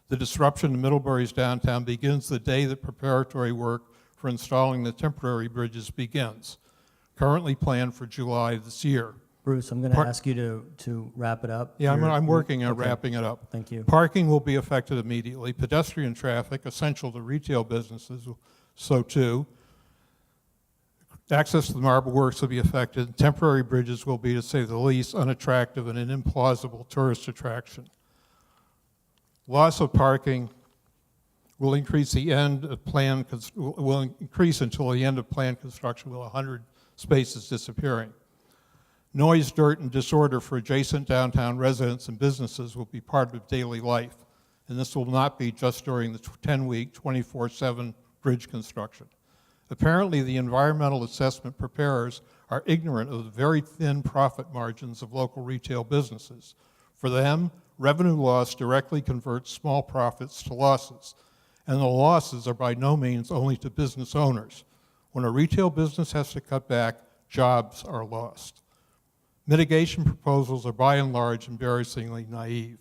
J: The disruption in Middlebury's downtown begins the day that preparatory work for installing the temporary bridges begins, currently planned for July this year.
B: Bruce, I'm going to ask you to wrap it up.
J: Yeah, I'm working on
B: Okay.
J: wrapping it up.
B: Thank you.
J: Parking will be affected immediately. Pedestrian traffic, essential to retail businesses, so too. Access to the Marble Works will be affected. Temporary bridges will be, to say the least, unattractive and an implausible tourist attraction. Loss of parking will increase the end of planned will increase until the end of planned construction, with 100 spaces disappearing. Noise, dirt, and disorder for adjacent downtown residents and businesses will be part of daily life, and this will not be just during the 10-week, 24/7 bridge construction. Apparently, the environmental assessment preparers are ignorant of the very thin profit margins of local retail businesses. For them, revenue loss directly converts small profits to losses, and the losses are by no means only to business owners. When a retail business has to cut back, jobs are lost. Mitigation proposals are by and large embarrassingly naive.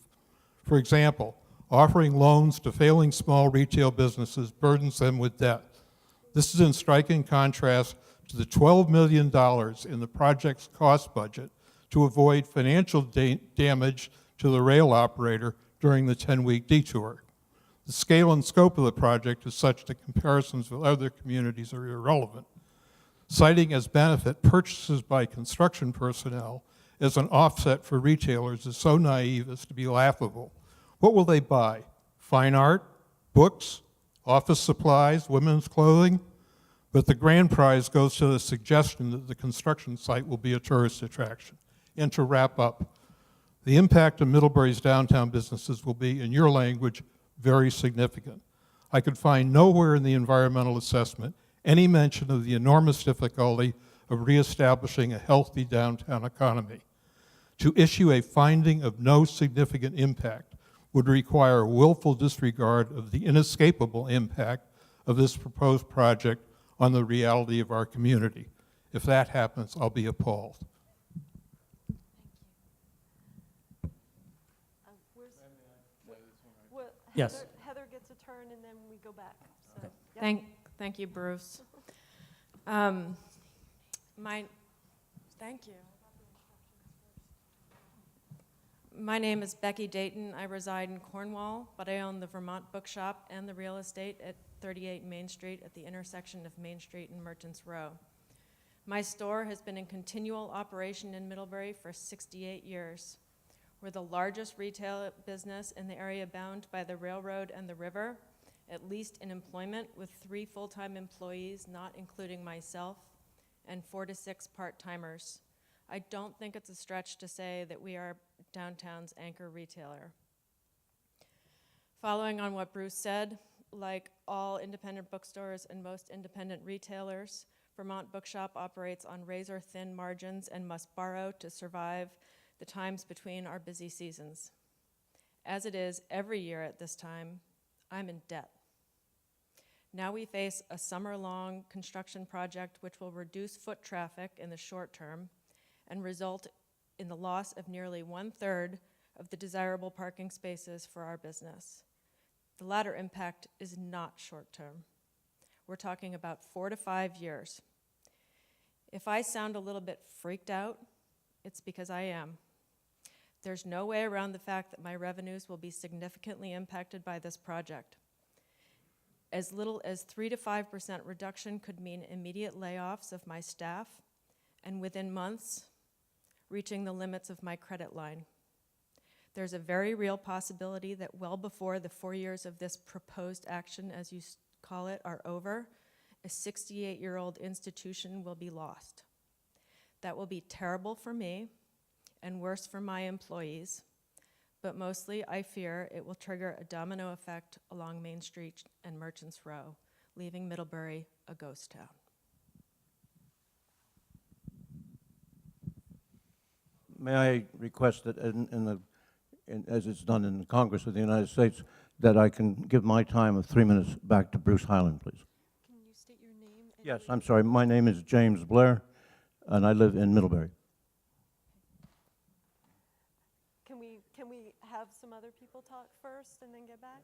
J: For example, offering loans to failing small retail businesses burdens them with debt. This is in striking contrast to the $12 million in the project's cost budget to avoid financial damage to the rail operator during the 10-week detour. The scale and scope of the project is such that comparisons with other communities are irrelevant. Citing as benefit purchases by construction personnel as an offset for retailers is so naive as to be laughable. What will they buy? Fine art, books, office supplies, women's clothing? But the grand prize goes to the suggestion that the construction site will be a tourist attraction. And to wrap up, the impact of Middlebury's downtown businesses will be, in your language, very significant. I could find nowhere in the environmental assessment any mention of the enormous difficulty of reestablishing a healthy downtown economy. To issue a finding of no significant impact would require a willful disregard of the inescapable impact of this proposed project on the reality of our community. If that happens, I'll be appalled.
B: Yes.
K: Heather gets a turn, and then we go back. So,
B: Okay.
K: yep.
L: Thank you, Bruce. Thank you. My name is Becky Dayton. I reside in Cornwall, but I own the Vermont Bookshop and the real estate at 38 Main Street at the intersection of Main Street and Merchants Row. My store has been in continual operation in Middlebury for 68 years. We're the largest retail business in the area bound by the railroad and the river, at least in employment, with 3 full-time employees, not including myself, and 4 to 6 part-timers. I don't think it's a stretch to say that we are downtown's anchor retailer. Following on what Bruce said, like all independent bookstores and most independent retailers, Vermont Bookshop operates on razor-thin margins and must borrow to survive the times between our busy seasons. As it is every year at this time, I'm in debt. Now we face a summer-long construction project which will reduce foot traffic in the short term and result in the loss of nearly 1/3 of the desirable parking spaces for our business. The latter impact is not short-term. We're talking about 4 to 5 years. If I sound a little bit freaked out, it's because I am. There's no way around the fact that my revenues will be significantly impacted by this project. As little as 3 to 5% reduction could mean immediate layoffs of my staff, and within months, reaching the limits of my credit line. There's a very real possibility that well before the 4 years of this proposed action, as you call it, are over, a 68-year-old institution will be lost. That will be terrible for me and worse for my employees, but mostly I fear it will trigger a domino effect along Main Street and Merchants Row, leaving Middlebury a ghost town.
M: may I request that as it's done in the Congress of the United States, that I can give my time of 3 minutes back to Bruce Highland, please?
K: Can you state your name? And
M: Yes,
K: where
M: I'm sorry. My name is James Blair, and I live in Middlebury.
K: Can we have some other people talk first and then get back?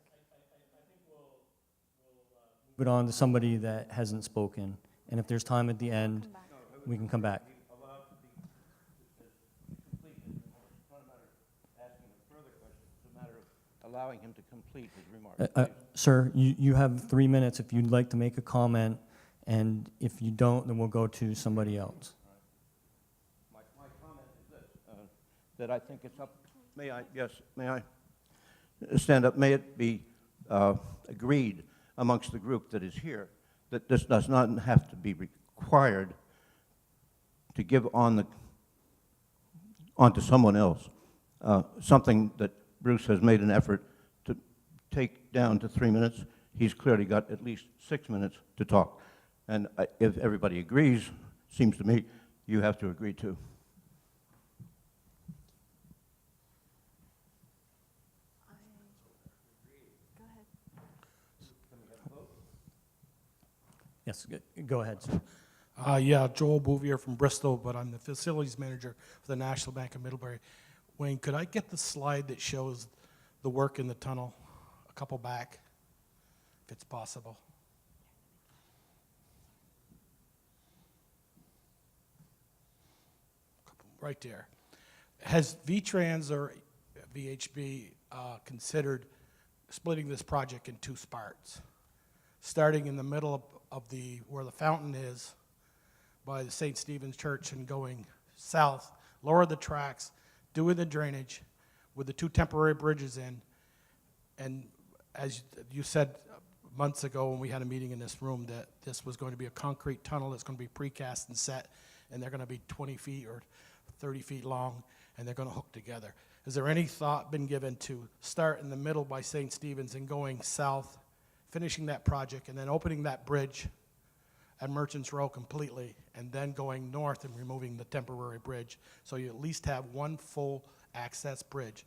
B: Move it on to somebody that hasn't spoken, and if there's time at the end,
K: Come back.
B: we can come back.
M: Allowing him to complete his remarks.
B: Sir, you have 3 minutes if you'd like to make a comment, and if you don't, then we'll go to somebody else.
M: My comment is this, that I think it's up, may I stand up? May it be agreed amongst the group that is here that this does not have to be required to give onto someone else something that Bruce has made an effort to take down to 3 minutes. He's clearly got at least 6 minutes to talk. And if everybody agrees, seems to me, you have to agree too.
K: Go ahead.
B: Yes, go ahead, sir.
N: Yeah, Joel Bouvier from Bristol, but I'm the facilities manager for the National Bank of Middlebury. Wayne, could I get the slide that shows the work in the tunnel a couple back, if it's possible? Right there. Has VTrans or VHB considered splitting this project in two parts? Starting in the middle of where the fountain is by the St. Stephen's Church and going south, lower the tracks, doing the drainage with the two temporary bridges in. And as you said months ago when we had a meeting in this room, that this was going to be a concrete tunnel that's going to be precast and set, and they're going to be 20 feet or 30 feet long, and they're going to hook together. Has there any thought been given to start in the middle by St. Stephen's and going south, finishing that project, and then opening that bridge at Merchants Row completely, and then going north and removing the temporary bridge, so you at least have one full access bridge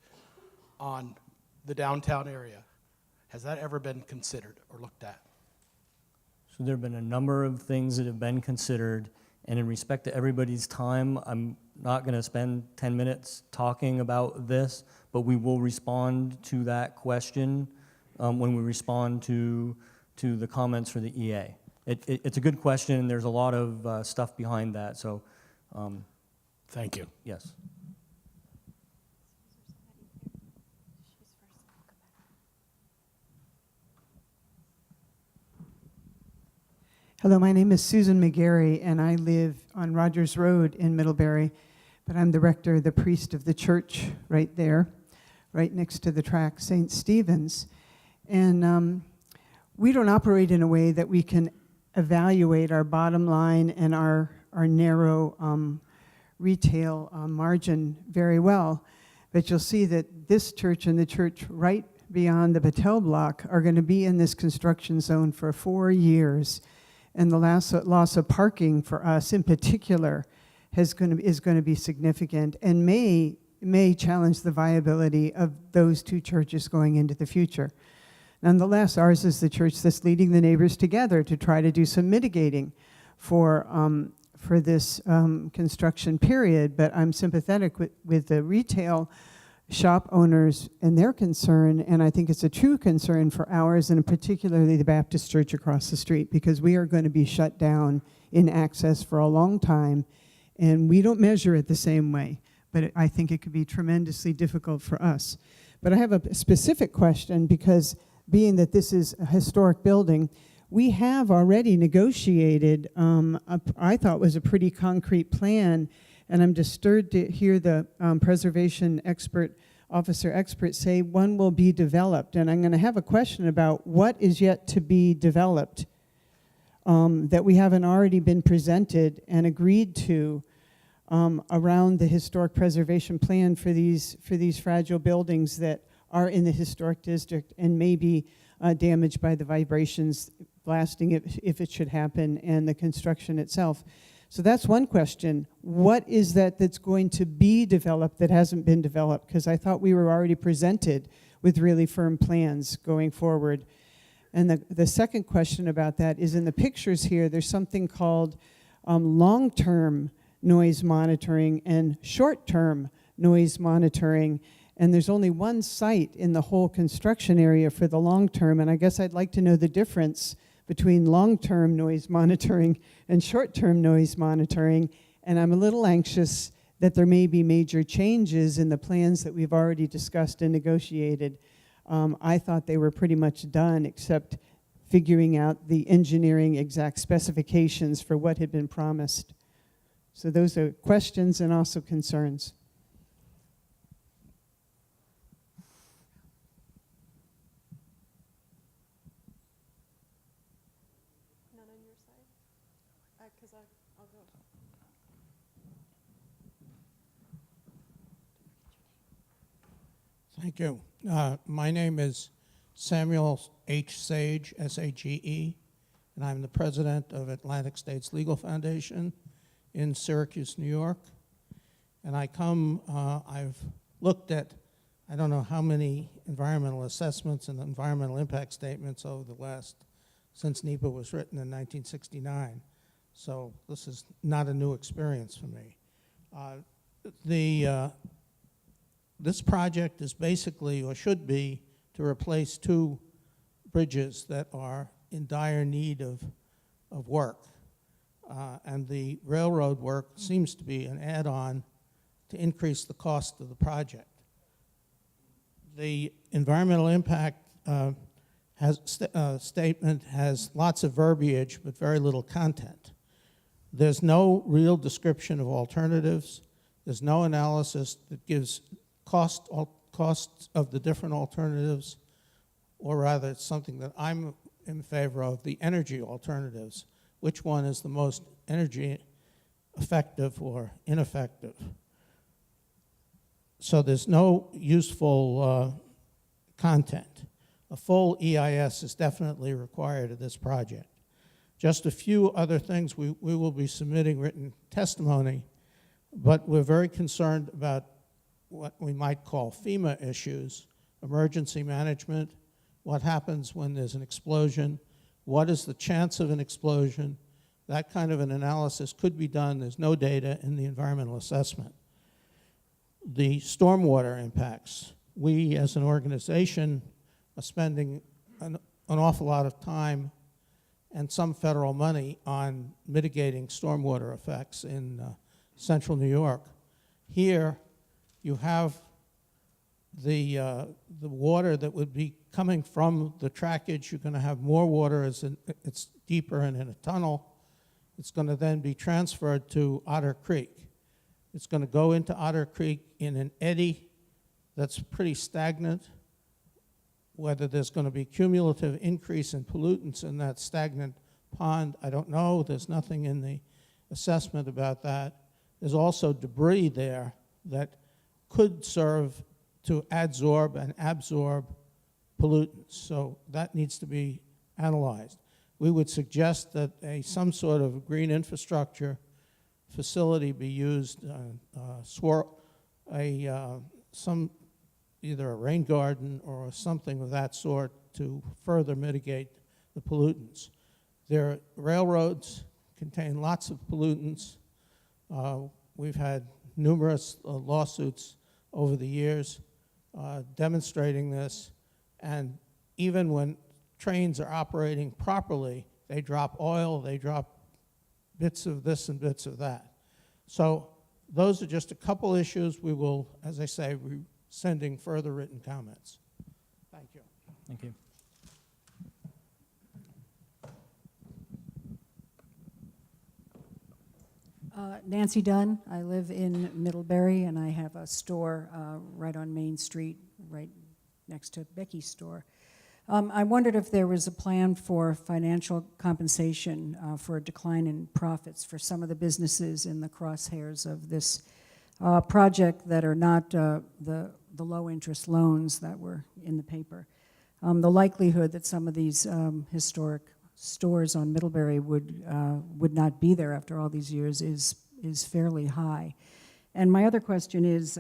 N: on the downtown area? Has that ever been considered or looked at?
B: So there have been a number of things that have been considered, and in respect to everybody's time, I'm not going to spend 10 minutes talking about this, but we will respond to that question when we respond to the comments for the EA. It's a good question, and there's a lot of stuff behind that, so.
N: Thank you.
B: Yes.
O: Hello, my name is Susan McGarry, and I live on Rogers Road in Middlebury, but I'm the rector, the priest of the church right there, right next to the track, St. Stephen's. And we don't operate in a way that we can evaluate our bottom line and our narrow retail margin very well. But you'll see that this church and the church right beyond the Patel block are going to be in this construction zone for 4 years. And the loss of parking for us in particular is going to be significant and may challenge the viability of those two churches going into the future. Nonetheless, ours is the church that's leading the neighbors together to try to do some mitigating for this construction period. But I'm sympathetic with the retail shop owners and their concern, and I think it's a true concern for ours, and particularly the Baptist church across the street, because we are going to be shut down in access for a long time, and we don't measure it the same way, but I think it could be tremendously difficult for us. But I have a specific question, because being that this is a historic building, we have already negotiated, I thought was a pretty concrete plan, and I'm disturbed to hear the preservation officer expert say one will be developed. And I'm going to have a question about what is yet to be developed that we haven't already been presented and agreed to around the historic preservation plan for these fragile buildings that are in the historic district and may be damaged by the vibrations, blasting if it should happen, and the construction itself. So that's one question. What is that that's going to be developed that hasn't been developed? Because I thought we were already presented with really firm plans going forward. And the second question about that is in the pictures here, there's something called long-term noise monitoring and short-term noise monitoring. And there's only one site in the whole construction area for the long-term. And I guess I'd like to know the difference between long-term noise monitoring and short-term noise monitoring. And I'm a little anxious that there may be major changes in the plans that we've already discussed and negotiated. I thought they were pretty much done, except figuring out the engineering exact specifications for what had been promised. So those are questions and also concerns.
K: None on your side? 'Cause I'll go.
P: Thank you. My name is Samuel H. Sage, S-A-G-E, and I'm the president of Atlantic States Legal Foundation in Syracuse, New York. And I've looked at, I don't know how many environmental assessments and environmental impact statements over the since NEPA was written in 1969. So this is not a new experience for me. This project is basically, or should be, to replace two bridges that are in dire need of work. And the railroad work seems to be an add-on to increase the cost of the project. The environmental impact statement has lots of verbiage but very little content. There's no real description of alternatives. There's no analysis that gives costs of the different alternatives, or rather it's something that I'm in favor of, the energy alternatives. Which one is the most energy effective or ineffective? So there's no useful content. A full EIS is definitely required of this project. Just a few other things. We will be submitting written testimony, but we're very concerned about what we might call FEMA issues, emergency management, what happens when there's an explosion, what is the chance of an explosion. That kind of an analysis could be done. There's no data in the environmental assessment. The stormwater impacts. We as an organization are spending an awful lot of time and some federal money on mitigating stormwater effects in central New York. Here, you have the water that would be coming from the trackage. You're going to have more water as it's deeper and in a tunnel. It's going to then be transferred to Otter Creek. It's going to go into Otter Creek in an eddy that's pretty stagnant. Whether there's going to be cumulative increase in pollutants in that stagnant pond, I don't know. There's nothing in the assessment about that. There's also debris there that could serve to adsorb and absorb pollutants. So that needs to be analyzed. We would suggest that some sort of green infrastructure facility be used, either a rain garden or something of that sort to further mitigate the pollutants. Their railroads contain lots of pollutants. We've had numerous lawsuits over the years demonstrating this, and even when trains are operating properly, they drop oil, they drop bits of this and bits of that. So those are just a couple issues. We will, as I say, be sending further written comments. Thank you.
B: Thank you.
Q: Nancy Dunn. I live in Middlebury, and I have a store right on Main Street, right next to Becky's store. I wondered if there was a plan for financial compensation for a decline in profits for some of the businesses in the crosshairs of this project that are not the low-interest loans that were in the paper. The likelihood that some of these historic stores on Middlebury would not be there after all these years is fairly high. And my other question is,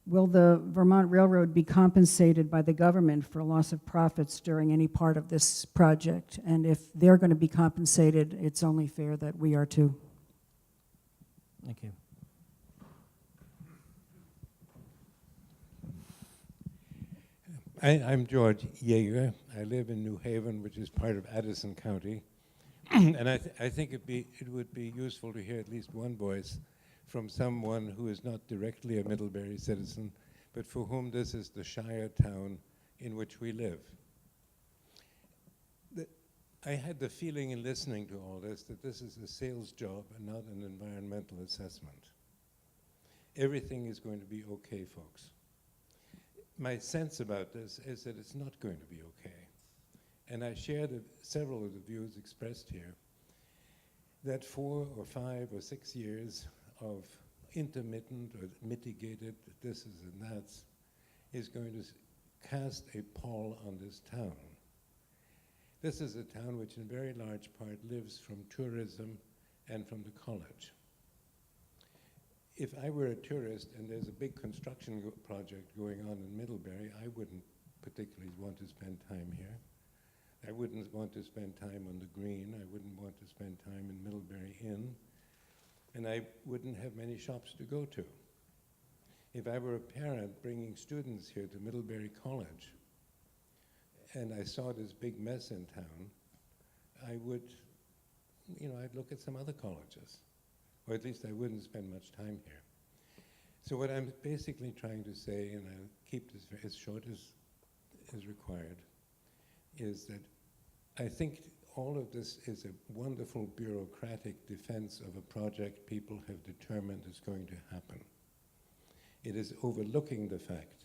Q: will the Vermont Railroad be compensated by the government for loss of profits during any part of this project? And if they're going to be compensated, it's only fair that we are too.
B: Thank you.
R: I'm George Yeager. I live in New Haven, which is part of Addison County. And I think it would be useful to hear at least one voice from someone who is not directly a Middlebury citizen, but for whom this is the shire town in which we live. I had the feeling in listening to all this that this is a sales job and not an environmental assessment. Everything is going to be okay, folks. My sense about this is that it's not going to be okay. And I share several of the views expressed here, that 4 or 5 or 6 years of intermittent or mitigated this is and that's is going to cast a pall on this town. This is a town which in very large part lives from tourism and from the college. If I were a tourist and there's a big construction project going on in Middlebury, I wouldn't particularly want to spend time here. I wouldn't want to spend time on the Green. I wouldn't want to spend time in Middlebury Inn. And I wouldn't have many shops to go to. If I were a parent bringing students here to Middlebury College and I saw this big mess in town, I would, I'd look at some other colleges. Or at least I wouldn't spend much time here. So what I'm basically trying to say, and I'll keep this as short as required, is that I think all of this is a wonderful bureaucratic defense of a project people have determined is going to happen. It is overlooking the fact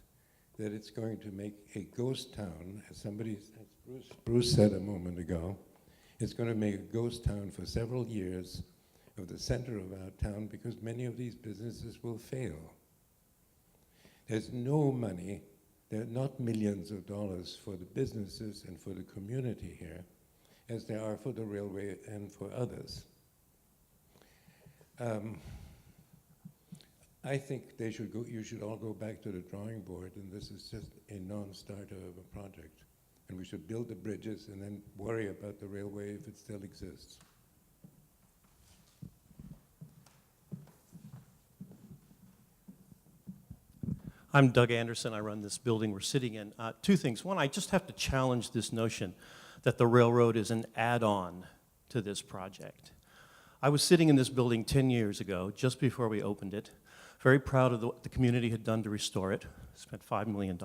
R: that it's going to make a ghost town, as Bruce said a moment ago, it's going to make a ghost town for several years of the center of our town because many of these businesses will fail. There's no money, there are not millions of dollars for the businesses and for the community here as there are for the railway and for others. I think you should all go back to the drawing board, and this is just a non-starter of a project. And we should build the bridges and then worry about the railway if it still exists.
S: I'm Doug Anderson. I run this building we're sitting in. Two things. One, I just have to challenge this notion that the railroad is an add-on to this project. I was sitting in this building 10 years ago, just before we opened it, very proud of what the community had done to restore it, spent $5 million.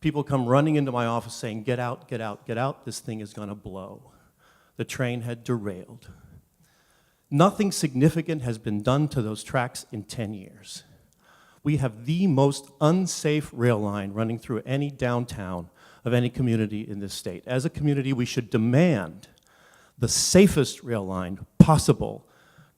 S: People come running into my office saying, get out, get out, get out, this thing is gonna blow. The train had derailed. Nothing significant has been done to those tracks in 10 years. We have the most unsafe rail line running through any downtown of any community in this state. As a community, we should demand the safest rail line possible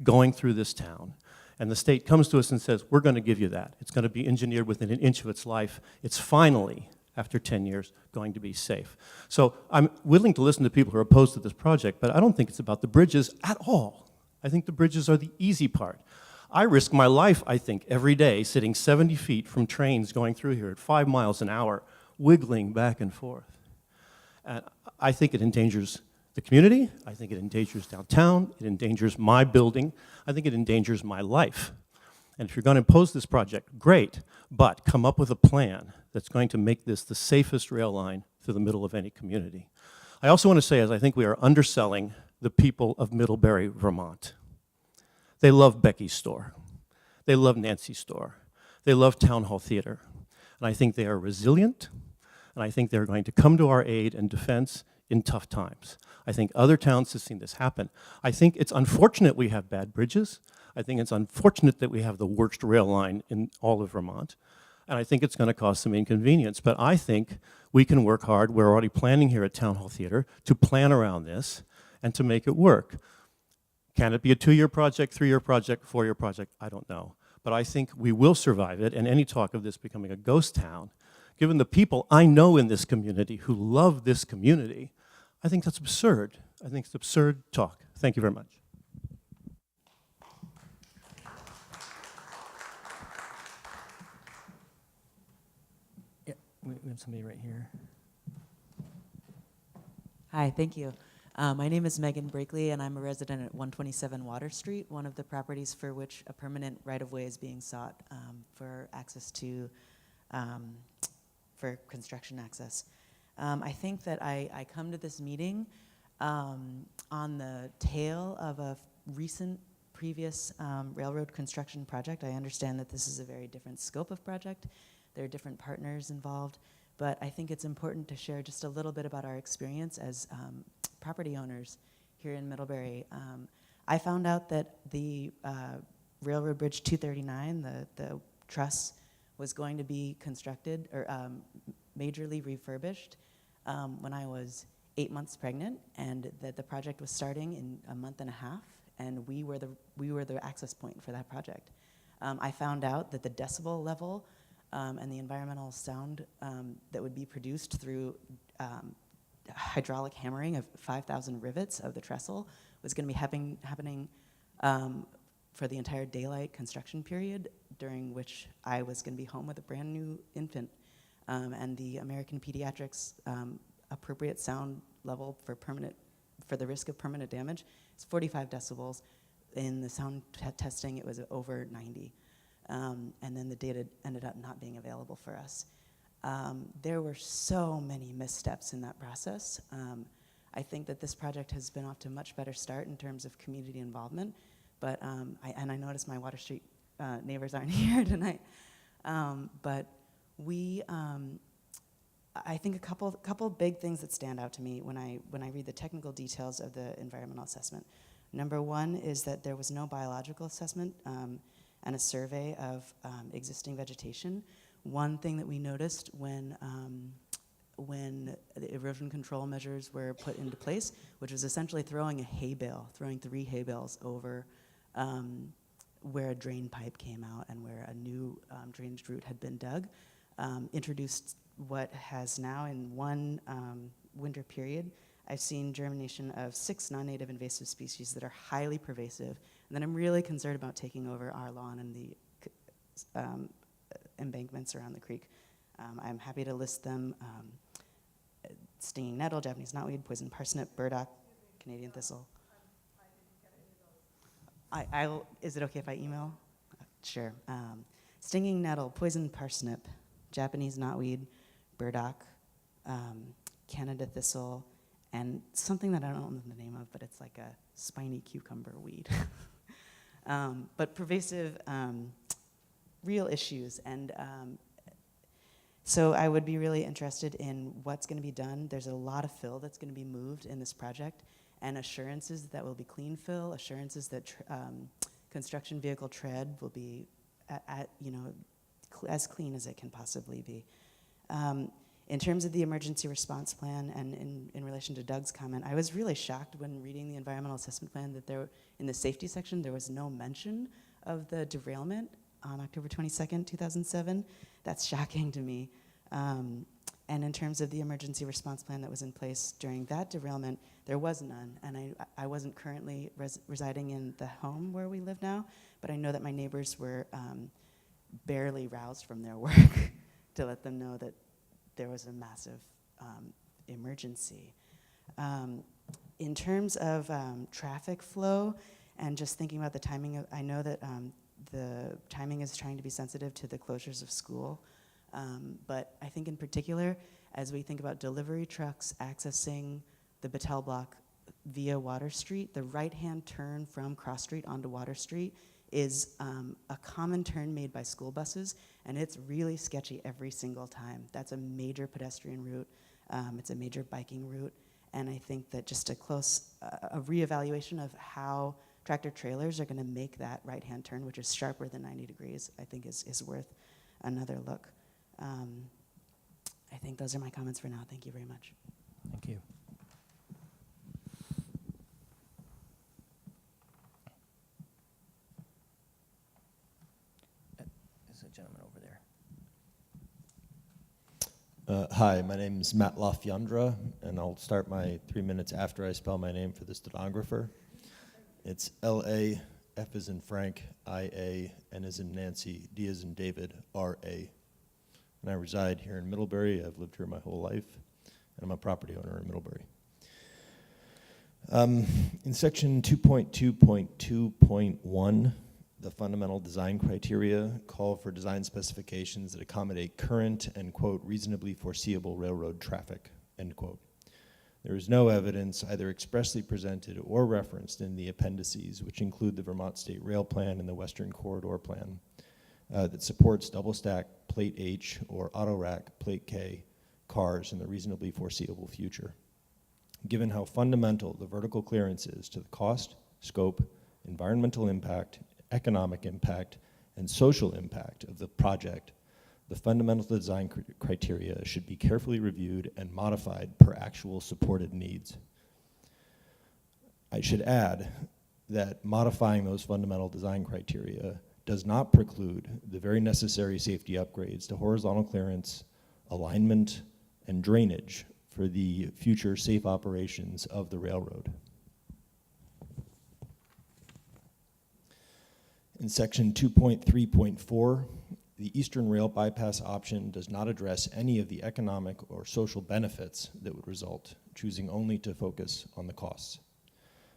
S: going through this town. And the state comes to us and says, we're going to give you that. It's going to be engineered within an inch of its life. It's finally, after 10 years, going to be safe. So I'm willing to listen to people who are opposed to this project, but I don't think it's about the bridges at all. I think the bridges are the easy part. I risk my life, I think, every day sitting 70 feet from trains going through here at 5 miles an hour, wiggling back and forth. And I think it endangers the community. I think it endangers downtown. It endangers my building. I think it endangers my life. And if you're going to impose this project, great, but come up with a plan that's going to make this the safest rail line through the middle of any community. I also want to say, as I think we are underselling the people of Middlebury, Vermont. They love Becky's store. They love Nancy's store. They love Town Hall Theater. And I think they are resilient, and I think they're going to come to our aid and defense in tough times. I think other towns have seen this happen. I think it's unfortunate we have bad bridges. I think it's unfortunate that we have the worst rail line in all of Vermont. And I think it's going to cause some inconvenience. But I think we can work hard. We're already planning here at Town Hall Theater to plan around this and to make it work. Can it be a 2-year project, 3-year project, 4-year project? I don't know. But I think we will survive it, and any talk of this becoming a ghost town, given the people I know in this community who love this community, I think that's absurd. I think it's absurd talk. Thank you very much.
B: Yeah, we have somebody right here.
T: Hi, thank you. My name is Megan Brakely, and I'm a resident at 127 Water Street, one of the properties for which a permanent right-of-way is being sought for access to, for construction access. I think that I come to this meeting on the tail of a recent previous railroad construction project. I understand that this is a very different scope of project. There are different partners involved, but I think it's important to share just a little bit about our experience as property owners here in Middlebury. I found out that the Railroad Bridge 239, the truss, was going to be constructed or majorly refurbished when I was 8 months pregnant, and that the project was starting in a month and a half, and we were the access point for that project. I found out that the decibel level and the environmental sound that would be produced through hydraulic hammering of 5,000 rivets of the trestle was going to be happening for the entire daylight construction period, during which I was going to be home with a brand new infant. And the American Pediatrics appropriate sound level for the risk of permanent damage is 45 decibels. In the sound testing, it was over 90. And then the data ended up not being available for us. There were so many missteps in that process. I think that this project has been off to a much better start in terms of community involvement, but I noticed my Water Street neighbors aren't here tonight. But I think a couple big things that stand out to me when I read the technical details of the environmental assessment. Number one is that there was no biological assessment and a survey of existing vegetation. One thing that we noticed when the erosion control measures were put into place, which was essentially throwing throwing 3 hay bales over where a drain pipe came out and where a new drainage route had been dug, introduced what has now in one winter period, I've seen germination of 6 non-native invasive species that are highly pervasive, and that I'm really concerned about taking over our lawn and the embankments around the creek. I'm happy to list them: stinging nettle, Japanese knotweed, poison parsnip, burdock, Canadian thistle. Is it okay if I email? Sure. Stinging nettle, poison parsnip, Japanese knotweed, burdock, Canada thistle, and something that I don't know the name of, but it's like a spiny cucumber weed. But pervasive, real issues. And so I would be really interested in what's going to be done. There's a lot of fill that's going to be moved in this project, and assurances that will be clean fill, assurances that construction vehicle tread will be as clean as it can possibly be. In terms of the emergency response plan and in relation to Doug's comment, I was really shocked when reading the environmental assessment plan that in the safety section, there was no mention of the derailment on October 22nd, 2007. That's shocking to me. And in terms of the emergency response plan that was in place during that derailment, there was none. And I wasn't currently residing in the home where we live now, but I know that my neighbors were barely roused from their work to let them know that there was a massive emergency. In terms of traffic flow and just thinking about the timing, I know that the timing is trying to be sensitive to the closures of school, but I think in particular, as we think about delivery trucks accessing the Battelle block via Water Street, the right-hand turn from Cross Street onto Water Street is a common turn made by school buses, and it's really sketchy every single time. That's a major pedestrian route. It's a major biking route, and I think that just a reevaluation of how tractor trailers are going to make that right-hand turn, which is sharper than 90 degrees, I think is worth another look. I think those are my comments for now. Thank you very much.
B: Thank you. There's a gentleman over there.
U: Hi, my name is Matt Lafyandra, and I'll start my 3 minutes after I spell my name for the stenographer. It's L-A, F as in Frank, I-A, N as in Nancy, D as in David, R-A. And I reside here in Middlebury. I've lived here my whole life, and I'm a property owner in Middlebury. In section 2.2.2.1, the fundamental design criteria call for design specifications that accommodate current and, quote, reasonably foreseeable railroad traffic, end quote. There is no evidence either expressly presented or referenced in the appendices, which include the Vermont State Rail Plan and the Western Corridor Plan, that supports double-stack Plate H or auto-rack Plate K cars in the reasonably foreseeable future. Given how fundamental the vertical clearance is to the cost, scope, environmental impact, economic impact, and social impact of the project, the fundamental design criteria should be carefully reviewed and modified per actual supported needs. I should add that modifying those fundamental design criteria does not preclude the very necessary safety upgrades to horizontal clearance, alignment, and drainage for the future safe operations of the railroad. In section 2.3.4, the Eastern Rail Bypass option does not address any of the economic or social benefits that would result, choosing only to focus on the costs.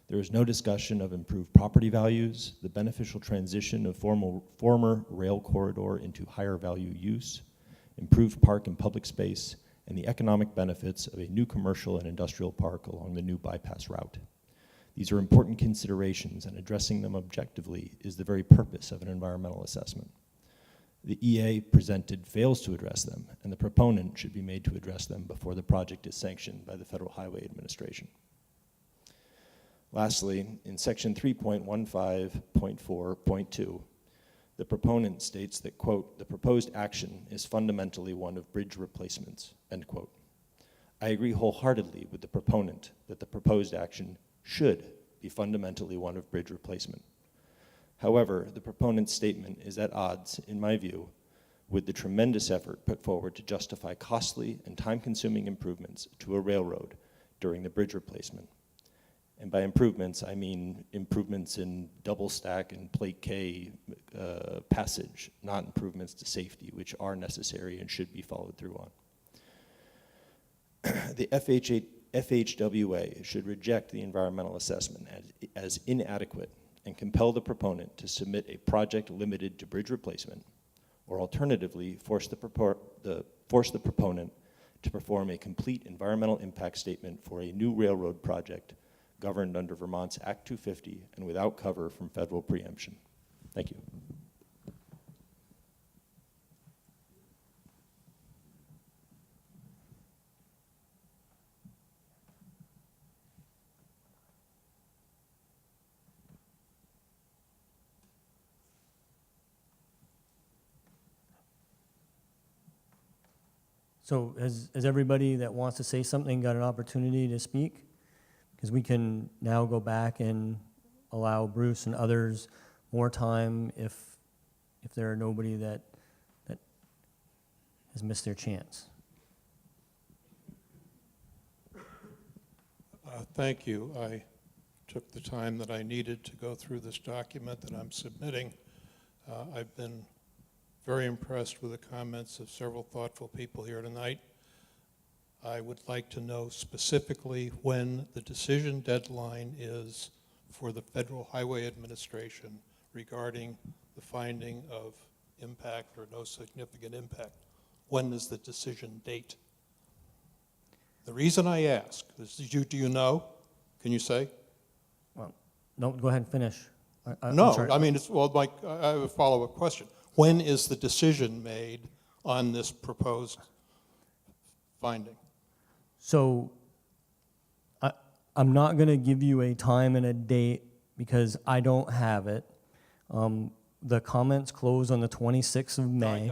U: There is no discussion of improved property values, the beneficial transition of former rail corridor into higher value use, improved park and public space, and the economic benefits of a new commercial and industrial park along the new bypass route. These are important considerations, and addressing them objectively is the very purpose of an environmental assessment. The EA presented fails to address them, and the proponent should be made to address them before the project is sanctioned by the Federal Highway Administration. Lastly, in section 3.15.4.2, the proponent states that, quote, the proposed action is fundamentally one of bridge replacements, end quote. I agree wholeheartedly with the proponent that the proposed action should be fundamentally one of bridge replacement. However, the proponent's statement is at odds, in my view, with the tremendous effort put forward to justify costly and time-consuming improvements to a railroad during the bridge replacement. And by improvements, I mean improvements in double stack and Plate K passage, not improvements to safety, which are necessary and should be followed through on. The FHWA should reject the environmental assessment as inadequate and compel the proponent to submit a project limited to bridge replacement, or alternatively, force the proponent to perform a complete environmental impact statement for a new railroad project governed under Vermont's Act 250 and without cover from federal preemption. Thank you.
B: So has everybody that wants to say something got an opportunity to speak? Because we can now go back and allow Bruce and others more time if there are nobody that has missed their chance.
J: Thank you. I took the time that I needed to go through this document that I'm submitting. I've been very impressed with the comments of several thoughtful people here tonight. I would like to know specifically when the decision deadline is for the Federal Highway Administration regarding the finding of impact or no significant impact. When is the decision date? The reason I ask is, do you know? Can you say?
B: Well, no, go ahead and finish.
J: No, I mean, I have a follow-up question. When is the decision made on this proposed finding?
B: So I'm not going to give you a time and a date because I don't have it. The comments close on the 26th of May.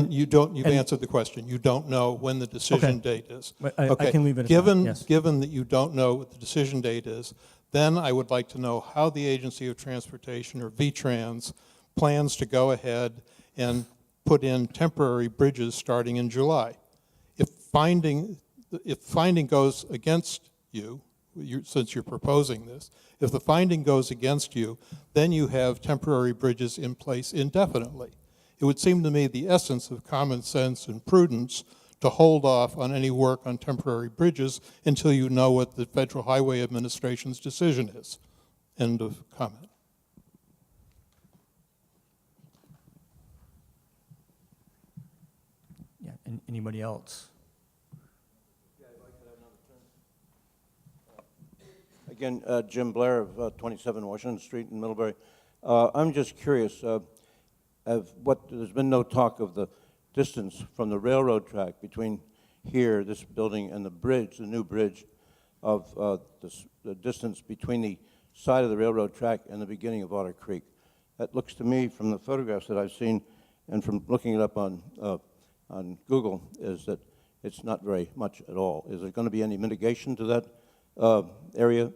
J: You've answered the question. You don't know when the decision date is.
B: I can leave it at that, yes.
J: Given that you don't know what the decision date is, then I would like to know how the Agency of Transportation, or VTrans, plans to go ahead and put in temporary bridges starting in July. If finding goes against you, since you're proposing this, if the finding goes against you, then you have temporary bridges in place indefinitely. It would seem to me the essence of common sense and prudence to hold off on any work on temporary bridges until you know what the Federal Highway Administration's decision is. End of comment.
B: Yeah, and anybody else?
M: Again, Jim Blair of 27 Washington Street in Middlebury. I'm just curious, there's been no talk of the distance from the railroad track between here, this building, and the bridge, the new bridge, of the distance between the side of the railroad track and the beginning of Otter Creek. That looks to me, from the photographs that I've seen and from looking it up on Google, is that it's not very much at all. Is there going to be any mitigation to that area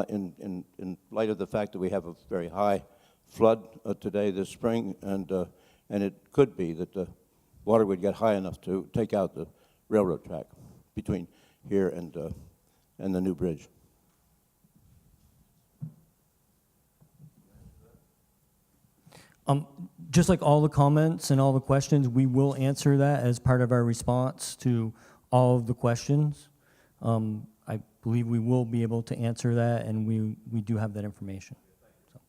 M: in light of the fact that we have a very high flood today this spring, and it could be that the water would get high enough to take out the railroad track between here and the new bridge?
B: Just like all the comments and all the questions, we will answer that as part of our response to all of the questions. I believe we will be able to answer that, and we do have that information. So.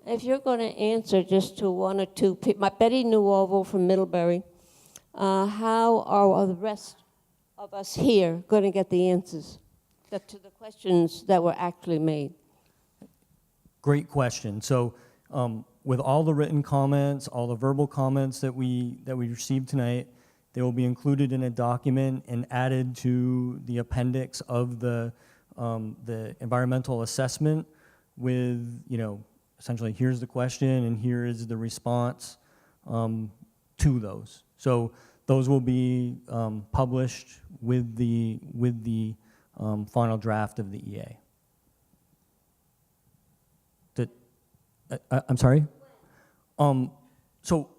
A: If you're going to answer just to one or two people, Betty Nuovo from Middlebury, how are the rest of us here going to get the answers to the questions that were actually made?
B: Great question. So with all the written comments, all the verbal comments that we received tonight, they will be included in a document and added to the appendix of the environmental assessment with, essentially here's the question and here is the response to those. So those will be published with the final draft of the EA. I'm sorry? So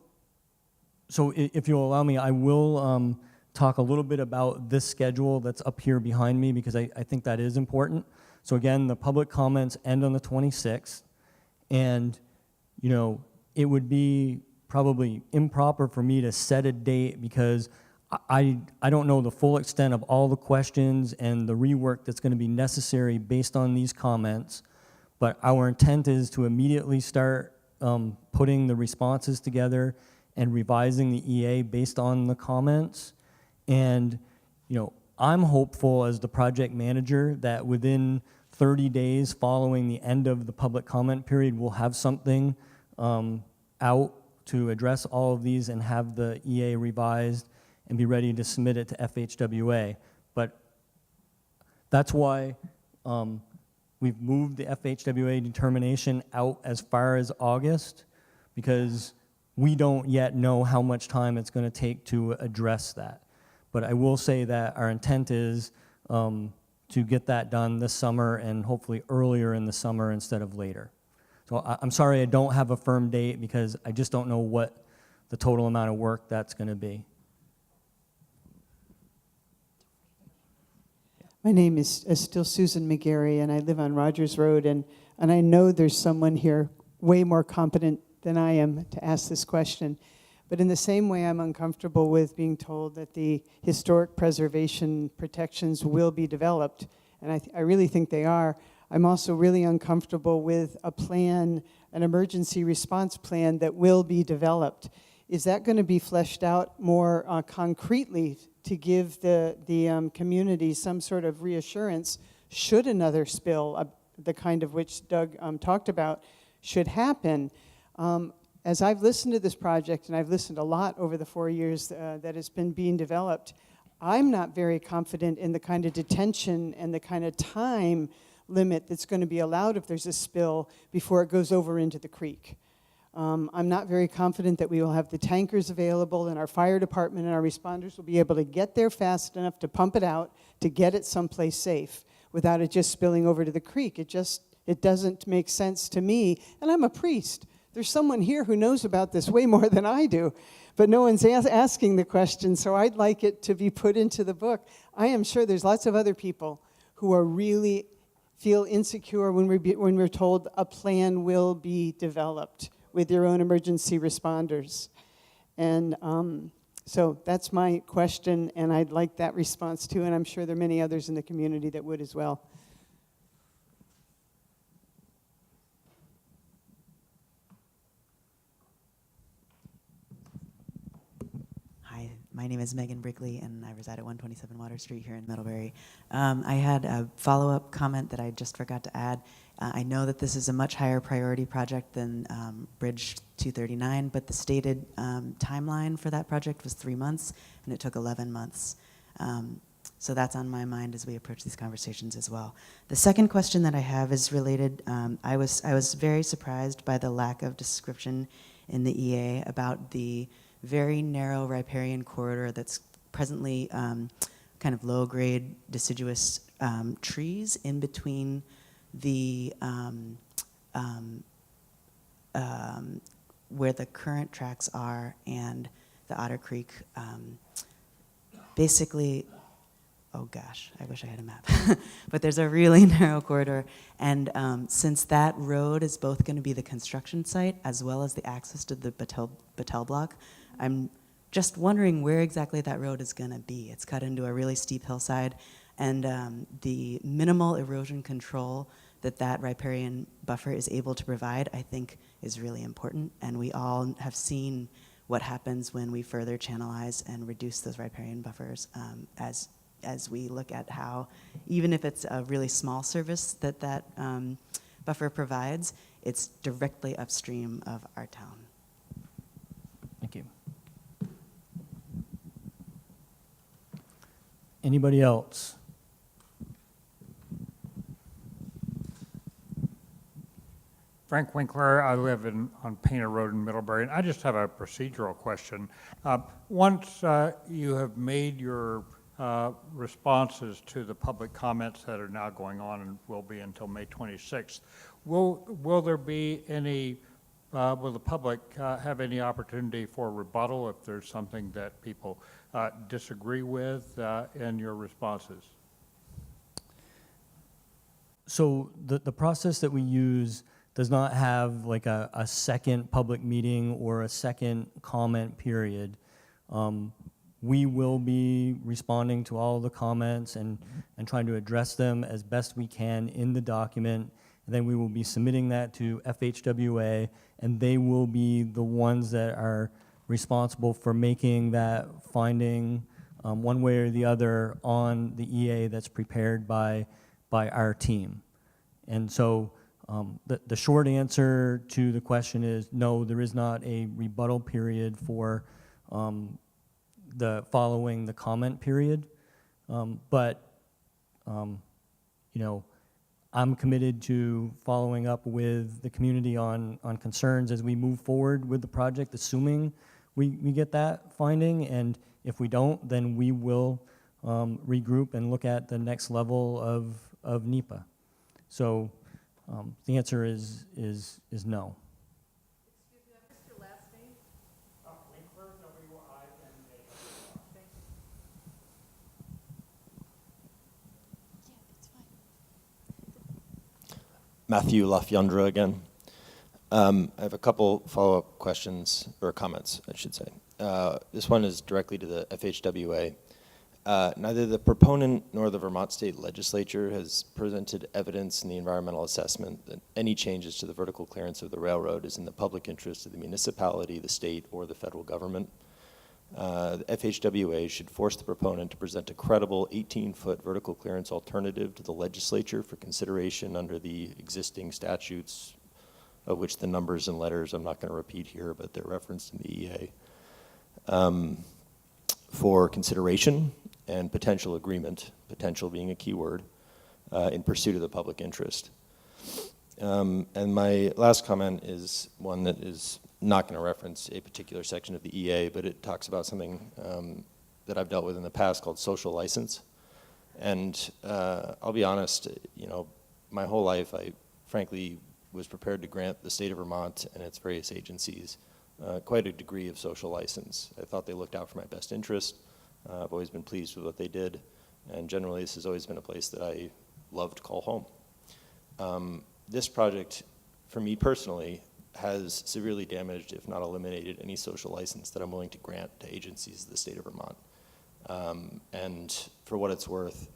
B: if you'll allow me, I will talk a little bit about this schedule that's up here behind me, because I think that is important. So again, the public comments end on the 26th, and it would be probably improper for me to set a date, because I don't know the full extent of all the questions and the rework that's going to be necessary based on these comments. But our intent is to immediately start putting the responses together and revising the EA based on the comments. And, I'm hopeful as the project manager that within 30 days following the end of the public comment period, we'll have something out to address all of these and have the EA revised and be ready to submit it to FHWA. But that's why we've moved the FHWA determination out as far as August, because we don't yet know how much time it's going to take to address that. But I will say that our intent is to get that done this summer, and hopefully earlier in the summer instead of later. So I'm sorry I don't have a firm date, because I just don't know what the total amount of work that's going to be.
O: My name is still Susan McGarry, and I live on Rogers Road, and I know there's someone here way more competent than I am to ask this question. But in the same way, I'm uncomfortable with being told that the historic preservation protections will be developed, and I really think they are. I'm also really uncomfortable with a plan, an emergency response plan that will be developed. Is that going to be fleshed out more concretely to give the community some sort of reassurance should another spill, the kind of which Doug talked about, should happen? As I've listened to this project, and I've listened a lot over the 4 years that it's been being developed, I'm not very confident in the kind of detention and the kind of time limit that's going to be allowed if there's a spill before it goes over into the creek. I'm not very confident that we will have the tankers available, and our fire department and our responders will be able to get there fast enough to pump it out, to get it someplace safe without it just spilling over to the creek. It It doesn't make sense to me, and I'm a priest. There's someone here who knows about this way more than I do, but no one's asking the question, so I'd like it to be put into the book. I am sure there's lots of other people who are really feel insecure when we're told a plan will be developed with your own emergency responders. And so that's my question, and I'd like that response too, and I'm sure there are many others in the community that would as well.
T: Hi, my name is Megan Brickley, and I reside at 127 Water Street here in Middlebury. I had a follow-up comment that I just forgot to add. I know that this is a much higher priority project than Bridge 239, but the stated timeline for that project was 3 months, and it took 11 months. So that's on my mind as we approach these conversations as well. The second question that I have is related. I was very surprised by the lack of description in the EA about the very narrow riparian corridor that's presently kind of low-grade deciduous trees in between the where the current tracks are and the Otter Creek. Basically, oh gosh, I wish I had a map. But there's a really narrow corridor, and since that road is both going to be the construction site as well as the access to the Battelle block, I'm just wondering where exactly that road is going to be. It's cut into a really steep hillside, and the minimal erosion control that that riparian buffer is able to provide, I think, is really important. And we all have seen what happens when we further channelize and reduce those riparian buffers as we look at how, even if it's a really small service that that buffer provides, it's directly upstream of our town.
B: Thank you. Anybody else?
D: Frank Winkler, I live on Painter Road in Middlebury, and I just have a procedural question. Once you have made your responses to the public comments that are now going on and will be until May 26th, will there be any, will the public have any opportunity for rebuttal if there's something that people disagree with in your responses?
B: So the process that we use does not have like a second public meeting or a second comment period. We will be responding to all the comments and trying to address them as best we can in the document. And then we will be submitting that to FHWA, and they will be the ones that are responsible for making that finding one way or the other on the EA that's prepared by our team. And so the short answer to the question is no, there is not a rebuttal period for the following the comment period. But you know, I'm committed to following up with the community on concerns as we move forward with the project, assuming we get that finding. And if we don't, then we will regroup and look at the next level of NEPA. So the answer is no.
K: Excuse me, I missed your last name.
D: Winkler, W-I-N-K-L-E-R.
U: Matthew Lafyandra again. I have a couple follow-up questions, or comments, I should say. This one is directly to the FHWA. Neither the proponent nor the Vermont State Legislature has presented evidence in the environmental assessment that any changes to the vertical clearance of the railroad is in the public interest of the municipality, the state, or the federal government. The FHWA should force the proponent to present a credible 18-foot vertical clearance alternative to the legislature for consideration under the existing statutes, of which the numbers and letters I'm not going to repeat here, but they're referenced in the EA, for consideration and potential agreement, potential being a key word, in pursuit of the public interest. And my last comment is one that is not going to reference a particular section of the EA, but it talks about something that I've dealt with in the past called social license. And I'll be honest, you know, my whole life I frankly was prepared to grant the state of Vermont and its various agencies quite a degree of social license. I thought they looked out for my best interest. I've always been pleased with what they did, and generally this has always been a place that I love to call home. This project, for me personally, has severely damaged, if not eliminated, any social license that I'm willing to grant to agencies of the state of Vermont. And for what it's worth,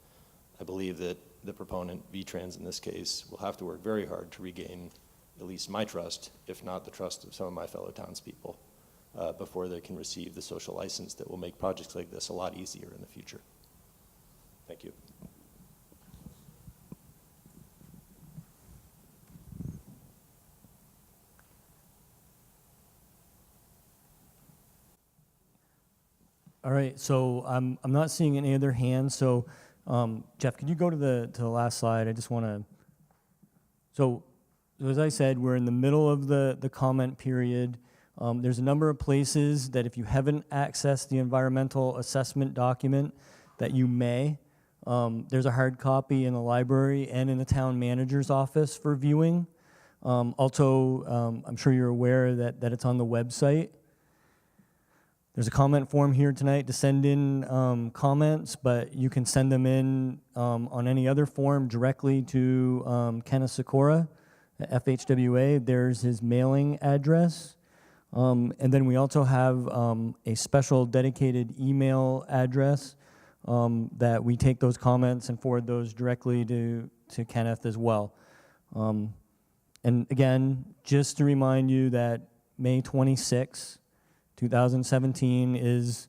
U: I believe that the proponent, VTrans in this case, will have to work very hard to regain at least my trust, if not the trust of some of my fellow townspeople, before they can receive the social license that will make projects like this a lot easier in the future. Thank you.
B: All right, so I'm not seeing any other hands. So Jeff, could you go to the last slide? I just want to. So as I said, we're in the middle of the comment period. There's a number of places that if you haven't accessed the environmental assessment document, that you may. There's a hard copy in the library and in the town manager's office for viewing. Also, I'm sure you're aware that it's on the website. There's a comment form here tonight to send in comments, but you can send them in on any other form directly to Kenneth Sikora at FHWA. There's his mailing address. And then we also have a special dedicated email address that we take those comments and forward those directly to Kenneth as well. And again, just to remind you that May 26th, 2017 is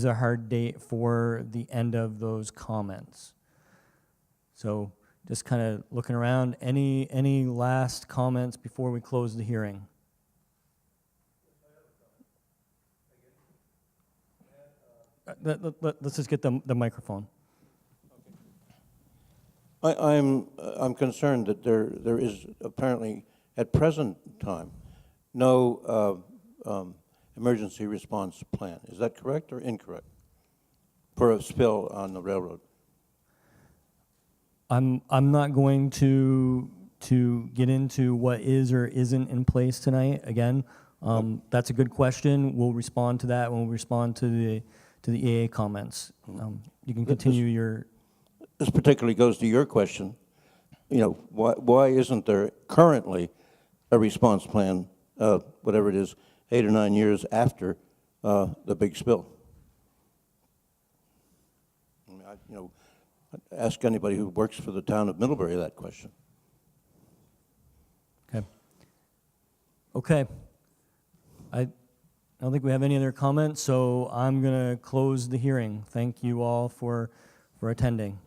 B: a hard date for the end of those comments. So just kind of looking around, any last comments before we close the hearing? Let's just get the microphone.
M: I'm concerned that there is apparently, at present time, no emergency response plan. Is that correct or incorrect for a spill on the railroad?
B: I'm not going to get into what is or isn't in place tonight. Again, that's a good question. We'll respond to that when we respond to the EA comments. You can continue your.
M: This particularly goes to your question. You know, why isn't there currently a response plan, whatever it is, 8 or 9 years after the big spill? I mean, ask anybody who works for the town of Middlebury that question.
B: Okay. Okay. I don't think we have any other comments, so I'm going to close the hearing. Thank you all for attending.